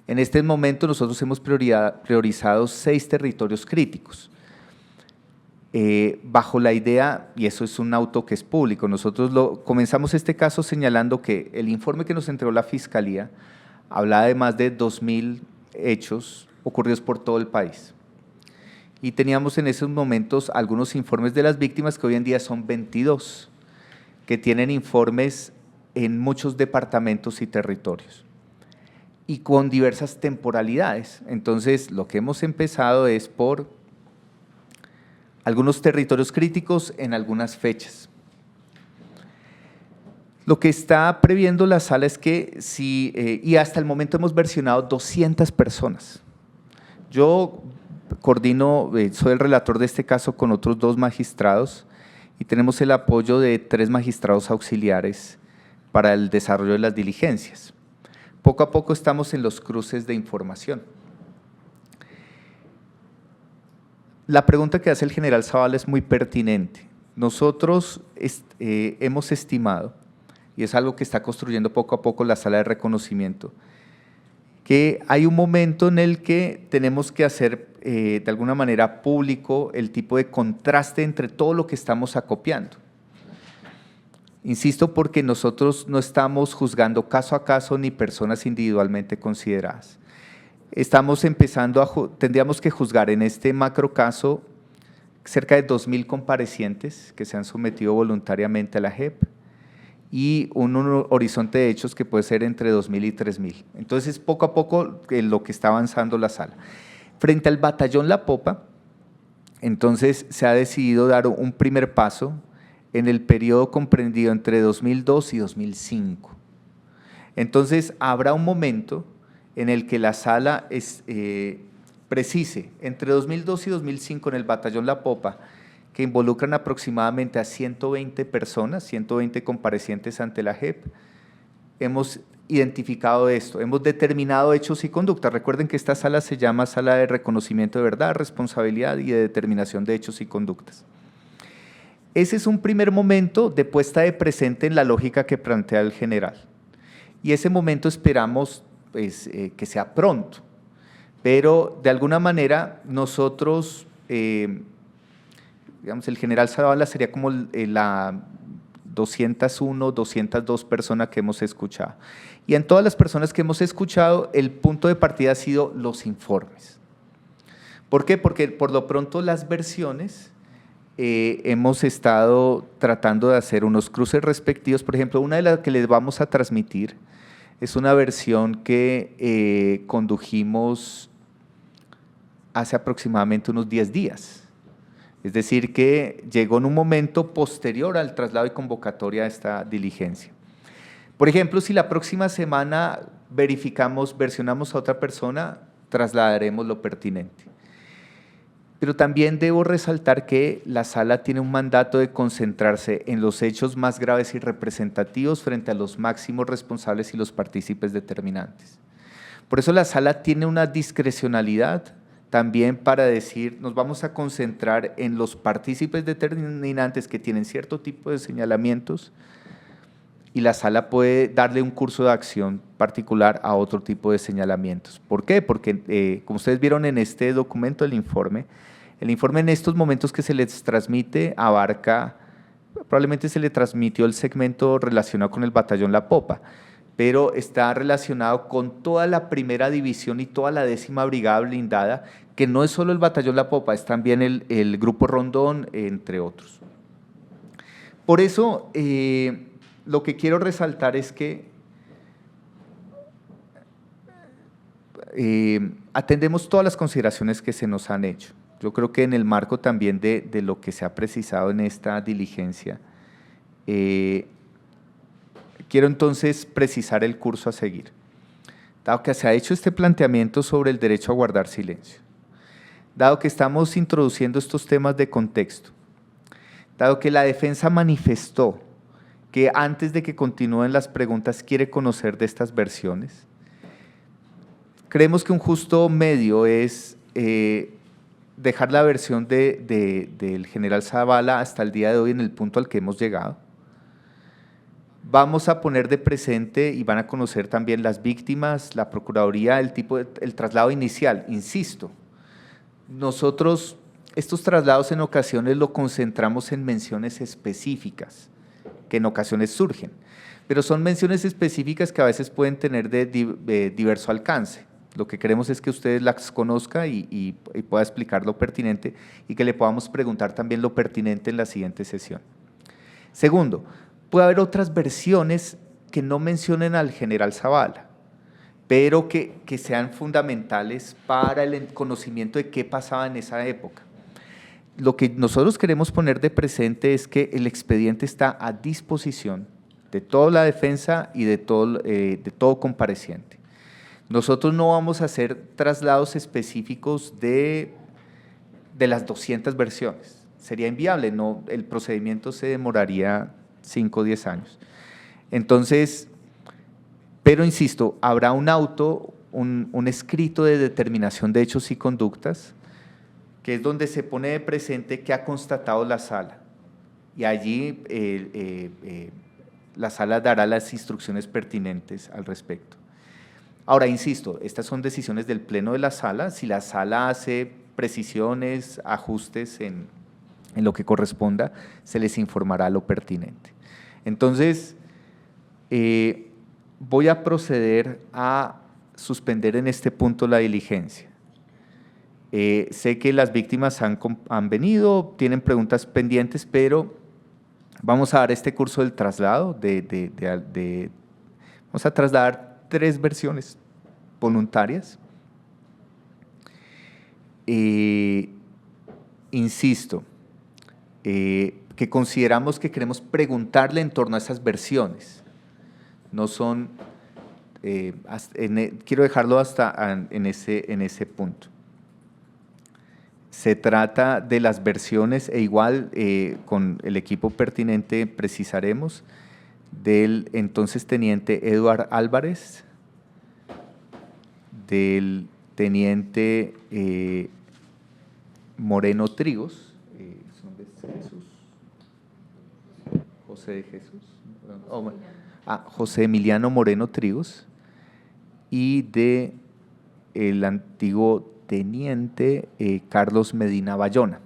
En este momento nosotros hemos priorizado 6 territorios críticos. Bajo la idea, y eso es un auto que es público, nosotros comenzamos este caso señalando que el informe que nos entregó la Fiscalía hablaba de más de 2.000 hechos ocurridos por todo el país. Y teníamos en esos momentos algunos informes de las víctimas que hoy en día son 22, que tienen informes en muchos departamentos y territorios y con diversas temporalidades. Entonces, lo que hemos empezado es por algunos territorios críticos en algunas fechas. Lo que está previendo la sala es que y hasta el momento hemos versionado 200 personas. Yo coordino, soy el relator de este caso con otros 2 magistrados y tenemos el apoyo de 3 magistrados auxiliares para el desarrollo de las diligencias. Poco a poco estamos en los cruces de información. La pregunta que hace el general Zavala es muy pertinente. Nosotros hemos estimado, y es algo que está construyendo poco a poco la sala de reconocimiento, que hay un momento en el que tenemos que hacer de alguna manera público el tipo de contraste entre todo lo que estamos acopiando. Insisto, porque nosotros no estamos juzgando caso a caso ni personas individualmente consideradas. Estamos empezando tendríamos que juzgar en este macro caso cerca de 2.000 comparecientes que se han sometido voluntariamente a la JEP y un horizonte de hechos que puede ser entre 2.000 y 3.000. Entonces, poco a poco lo que está avanzando la sala. Frente al batallón La Popa, entonces se ha decidido dar un primer paso en el periodo comprendido entre 2002 y 2005. Entonces, habrá un momento en el que la sala precise entre 2002 y 2005 en el batallón La Popa, que involucran aproximadamente a 120 personas, 120 comparecientes ante la JEP, hemos identificado esto, hemos determinado hechos y conductas. Recuerden que esta sala se llama Sala de Reconocimiento de Verdad, Responsabilidad y de Determinación de Hechos y Conductas. Ese es un primer momento de puesta de presente en la lógica que plantea el general. Y ese momento esperamos que sea pronto, pero de alguna manera nosotros, digamos, el general Zavala sería como la 201, 202 personas que hemos escuchado. Y en todas las personas que hemos escuchado, el punto de partida ha sido los informes. ¿Por qué? Porque por lo pronto las versiones hemos estado tratando de hacer unos cruces respectivos. Por ejemplo, una de las que les vamos a transmitir es una versión que condujimos hace aproximadamente unos 10 días. Es decir, que llegó en un momento posterior al traslado y convocatoria a esta diligencia. Por ejemplo, si la próxima semana versionamos a otra persona, trasladaremos lo pertinente. Pero también debo resaltar que la sala tiene un mandato de concentrarse en los hechos más graves y representativos frente a los máximos responsables y los partícipes determinantes. Por eso la sala tiene una discrecionalidad también para decir, nos vamos a concentrar en los partícipes determinantes que tienen cierto tipo de señalamientos, y la sala puede darle un curso de acción particular a otro tipo de señalamientos. ¿Por qué? Porque, como ustedes vieron en este documento, el informe en estos momentos que se les transmite abarca, probablemente se le transmitió el segmento relacionado con el batallón La Popa, pero está relacionado con toda la primera división y toda la 10ª Brigada Blindada, que no es solo el batallón La Popa, es también el Grupo Rondón, entre otros. Por eso, lo que quiero resaltar es que atendemos todas las consideraciones que se nos han hecho. Yo creo que en el marco también de lo que se ha precisado en esta diligencia, quiero entonces precisar el curso a seguir. Dado que se ha hecho este planteamiento sobre el derecho a guardar silencio, dado que estamos introduciendo estos temas de contexto, dado que la defensa manifestó que antes de que continúen las preguntas quiere conocer de estas versiones, creemos que un justo medio es dejar la versión del general Zavala hasta el día de hoy en el punto al que hemos llegado. Vamos a poner de presente y van a conocer también las víctimas, la Procuraduría, el traslado inicial. Insisto, nosotros estos traslados en ocasiones lo concentramos en menciones específicas, que en ocasiones surgen, pero son menciones específicas que a veces pueden tener de diverso alcance. Lo que queremos es que ustedes las conozcan y pueda explicar lo pertinente y que le podamos preguntar también lo pertinente en la siguiente sesión. Segundo, puede haber otras versiones que no mencionen al general Zavala, pero que sean fundamentales para el conocimiento de qué pasaba en esa época. Lo que nosotros queremos poner de presente es que el expediente está a disposición de toda la defensa y de todo compareciente. Nosotros no vamos a hacer traslados específicos de las 200 versiones. Sería inviable, no, el procedimiento se demoraría 5 o 10 años. Entonces, pero insisto, habrá un auto, un escrito de determinación de hechos y conductas, que es donde se pone de presente qué ha constatado la sala. Y allí la sala dará las instrucciones pertinentes al respecto. Ahora, insisto, estas son decisiones del Pleno de la sala. Si la sala hace precisiones, ajustes en lo que corresponda, se les informará lo pertinente. Entonces, voy a proceder a suspender en este punto la diligencia. Sé que las víctimas han venido, tienen preguntas pendientes, pero vamos a dar este curso del traslado, vamos a trasladar 3 versiones voluntarias. Insisto, que consideramos que queremos preguntarle en torno a esas versiones. No son, quiero dejarlo hasta en ese punto. Se trata de las versiones e igual con el equipo pertinente precisaremos del entonces teniente Eduard Álvarez, del teniente Moreno Trigos, ¿su nombre es Jesús? José de Jesús, José Emiliano Moreno Trigos, y de el antiguo teniente Carlos Medina Bayona.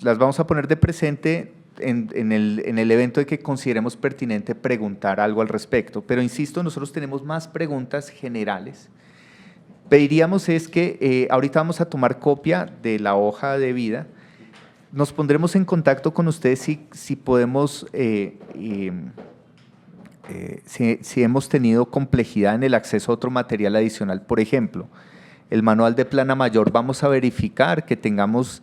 Las vamos a poner de presente en el evento de que consideremos pertinente preguntar algo al respecto, pero insisto, nosotros tenemos más preguntas generales. Pediríamos es que ahorita vamos a tomar copia de la hoja de vida, nos pondremos en contacto con ustedes si podemos, si hemos tenido complejidad en el acceso a otro material adicional. Por ejemplo, el manual de plana mayor, vamos a verificar que tengamos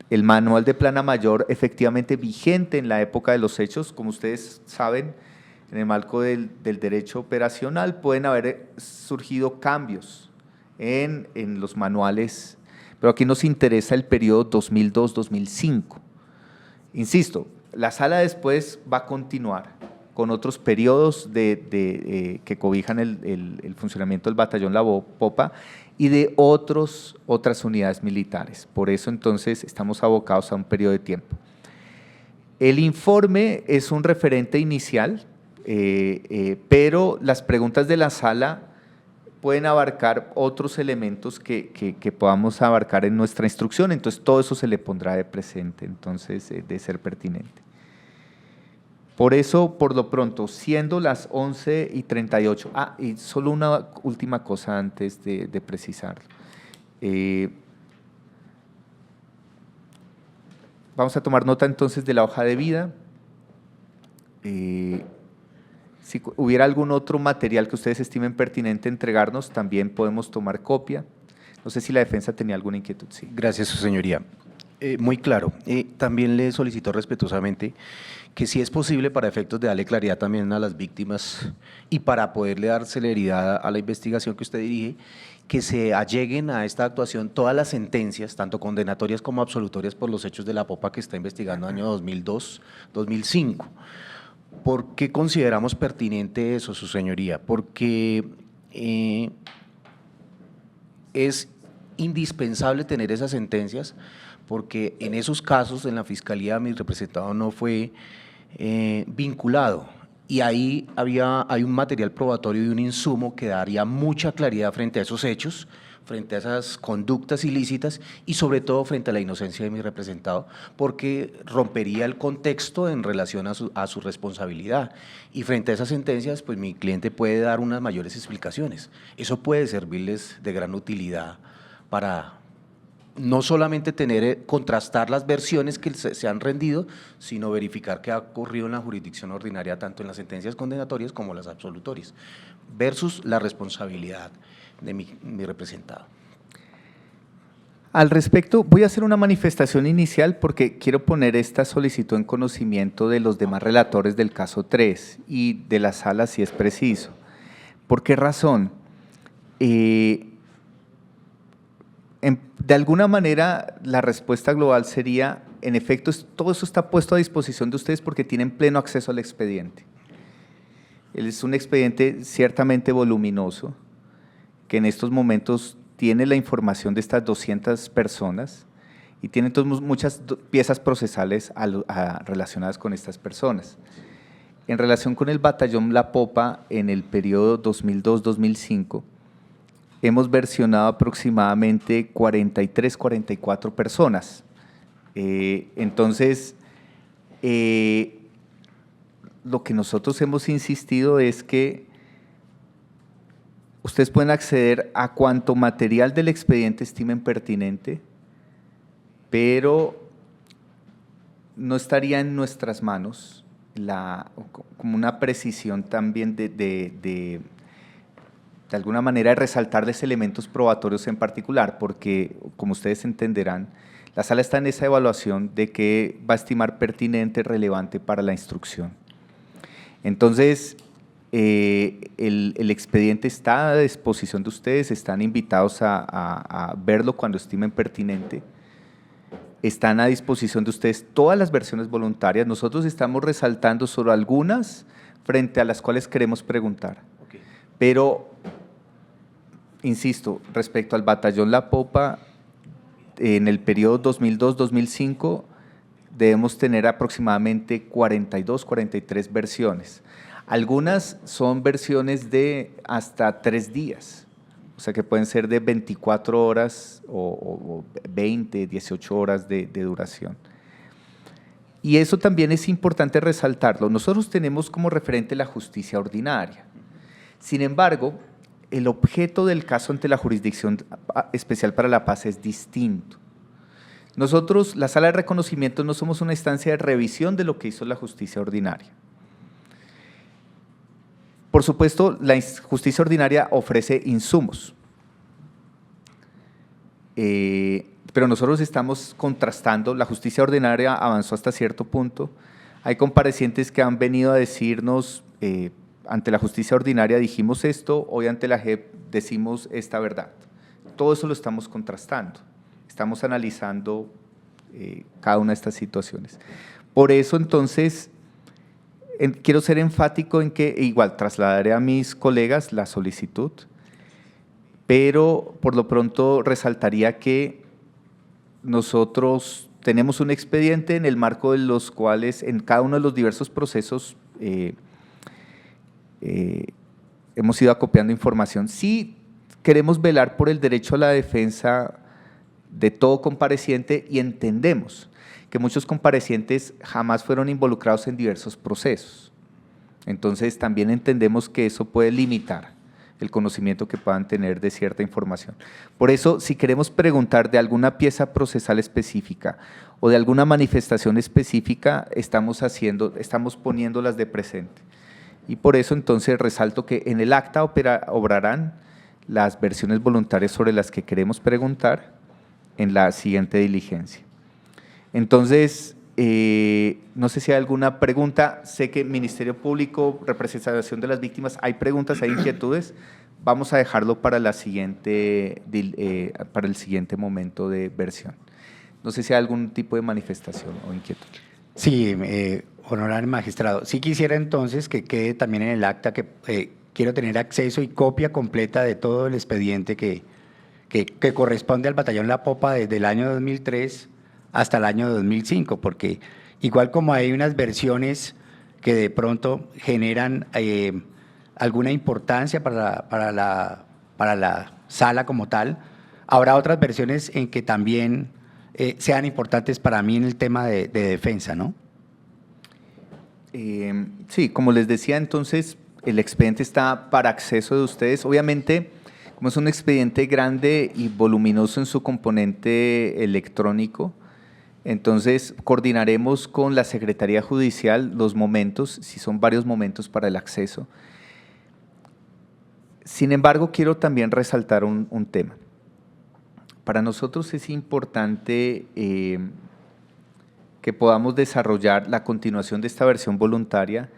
el manual de plana mayor efectivamente vigente en la época de los hechos. Como ustedes saben, en el marco del derecho operacional pueden haber surgido cambios en los manuales, pero aquí nos interesa el periodo 2002-2005. Insisto, la sala después va a continuar con otros periodos que cobijan el funcionamiento del batallón La Popa y de otras unidades militares. Por eso entonces estamos abocados a un periodo de tiempo. El informe es un referente inicial, pero las preguntas de la sala pueden abarcar otros elementos que podamos abarcar en nuestra instrucción, entonces todo eso se le pondrá de presente, entonces de ser pertinente. Por eso, por lo pronto, siendo las 11:38, y solo una última cosa antes de precisarlo. Vamos a tomar nota entonces de la hoja de vida. Si hubiera algún otro material que ustedes estimen pertinente entregarnos, también podemos tomar copia. No sé si la defensa tenía alguna inquietud. Sí. Gracias, su señoría. Muy claro. También le solicito respetuosamente que si es posible, para efectos de darle claridad también a las víctimas y para poderle dar celeridad a la investigación que usted dirige, que se alleguen a esta actuación todas las sentencias, tanto condenatorias como absolutorias por los hechos de La Popa que está investigando año 2002-2005. ¿Por qué consideramos pertinente eso, su señoría? Porque es indispensable tener esas sentencias, porque en esos casos en la Fiscalía mi representado no fue vinculado y ahí hay un material probatorio y un insumo que daría mucha claridad frente a esos hechos, frente a esas conductas ilícitas y sobre todo frente a la inocencia de mi representado, porque rompería el contexto en relación a su responsabilidad y frente a esas sentencias pues mi cliente puede dar unas mayores explicaciones. Eso puede servirles de gran utilidad para no solamente contrastar las versiones que se han rendido, sino verificar qué ha ocurrido en la jurisdicción ordinaria, tanto en las sentencias condenatorias como las absolutorias, versus la responsabilidad de mi representado. Al respecto, voy a hacer una manifestación inicial porque quiero poner esta solicitud en conocimiento de los demás relatores del caso 3 y de la sala si es preciso. ¿Por qué razón? De alguna manera, la respuesta global sería, en efecto, todo eso está puesto a disposición de ustedes porque tienen pleno acceso al expediente. Es un expediente ciertamente voluminoso, que en estos momentos tiene la información de estas 200 personas y tiene entonces muchas piezas procesales relacionadas con estas personas. En relación con el batallón La Popa, en el periodo 2002-2005, hemos versionado aproximadamente 43, 44 personas. Entonces, lo que nosotros hemos insistido es que ustedes pueden acceder a cuanto material del expediente estimen pertinente, pero no estaría en nuestras manos como una precisión también de alguna manera de resaltarles elementos probatorios en particular, porque como ustedes entenderán, la sala está en esa evaluación de qué va a estimar pertinente, relevante para la instrucción. Entonces, el expediente está a disposición de ustedes, están invitados a verlo cuando estimen pertinente, están a disposición de ustedes todas las versiones voluntarias, nosotros estamos resaltando solo algunas frente a las cuales queremos preguntar, pero insisto, respecto al batallón La Popa, en el periodo 2002-2005 debemos tener aproximadamente 42, 43 versiones. Algunas son versiones de hasta 3 días, o sea que pueden ser de 24 horas o 20, 18 horas de duración. Y eso también es importante resaltarlo. Nosotros tenemos como referente la justicia ordinaria. Sin embargo, el objeto del caso ante la Jurisdicción Especial para la Paz es distinto. Nosotros, la Sala de Reconocimiento, no somos una instancia de revisión de lo que hizo la justicia ordinaria. Por supuesto, la justicia ordinaria ofrece insumos, pero nosotros estamos contrastando, la justicia ordinaria avanzó hasta cierto punto, hay comparecientes que han venido a decirnos, ante la justicia ordinaria dijimos esto, hoy ante la JEP decimos esta verdad. todo eso lo estamos contrastando, estamos analizando cada una de estas situaciones. Por eso, entonces, quiero ser enfático en que igual trasladaré a mis colegas la solicitud, pero por lo pronto resaltaría que nosotros tenemos un expediente en el marco de los cuales en cada uno de los diversos procesos hemos ido acopiando información. Sí queremos velar por el derecho a la defensa de todo compareciente y entendemos que muchos comparecientes jamás fueron involucrados en diversos procesos. Entonces, también entendemos que eso puede limitar el conocimiento que puedan tener de cierta información. Por eso, si queremos preguntar de alguna pieza procesal específica o de alguna manifestación específica, estamos poniéndolas de presente. Y por eso, entonces, resalto que en el acta obrarán las versiones voluntarias sobre las que queremos preguntar en la siguiente diligencia. Entonces, no sé si hay alguna pregunta. Sé que Ministerio Público, representación de las víctimas, hay preguntas, hay inquietudes. Vamos a dejarlo para el siguiente momento de versión. No sé si hay algún tipo de manifestación o inquietud. Sí, honorable magistrado. Sí quisiera entonces que quede también en el acta que quiero tener acceso y copia completa de todo el expediente que corresponde al batallón La Popa desde el año 2003 hasta el año 2005, porque igual como hay unas versiones que de pronto generan alguna importancia para la sala como tal, habrá otras versiones en que también sean importantes para mí en el tema de defensa, ¿no? Sí, como les decía, entonces el expediente está para acceso de ustedes. Obviamente, como es un expediente grande y voluminoso en su componente electrónico, entonces coordinaremos con la Secretaría Judicial los momentos, si son varios momentos para el acceso. Sin embargo, quiero también resaltar un tema. Para nosotros es importante que podamos desarrollar la continuación de esta versión voluntaria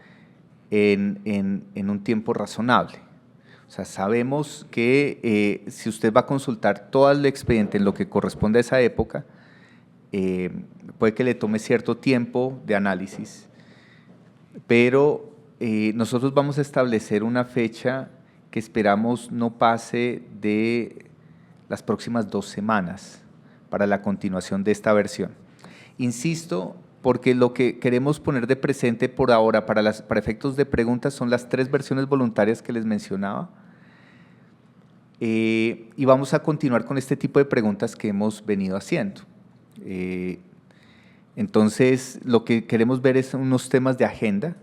en un tiempo razonable. O sea, sabemos que si usted va a consultar todo el expediente en lo que corresponde a esa época, puede que le tome cierto tiempo de análisis, pero nosotros vamos a establecer una fecha que esperamos no pase de las próximas 2 semanas para la continuación de esta versión. Insisto, porque lo que queremos poner de presente por ahora para efectos de preguntas son las 3 versiones voluntarias que les mencionaba, y vamos a continuar con este tipo de preguntas que hemos venido haciendo. Entonces, lo que queremos ver es unos temas de agenda,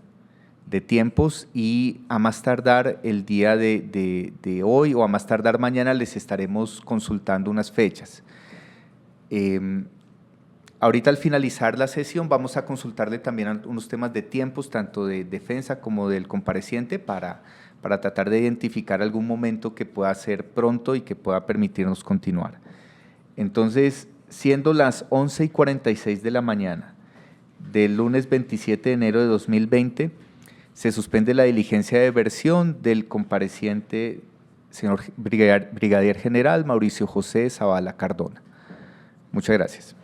de tiempos, y a más tardar el día de hoy o a más tardar mañana les estaremos consultando unas fechas. Ahorita al finalizar la sesión vamos a consultarle también unos temas de tiempos, tanto de defensa como del compareciente, para tratar de identificar algún momento que pueda ser pronto y que pueda permitirnos continuar. Entonces, siendo las 11:46 de la mañana del lunes 27 de enero de 2020, se suspende la diligencia de versión del compareciente señor Brigadier General Mauricio José Zavala Cardona. Muchas gracias.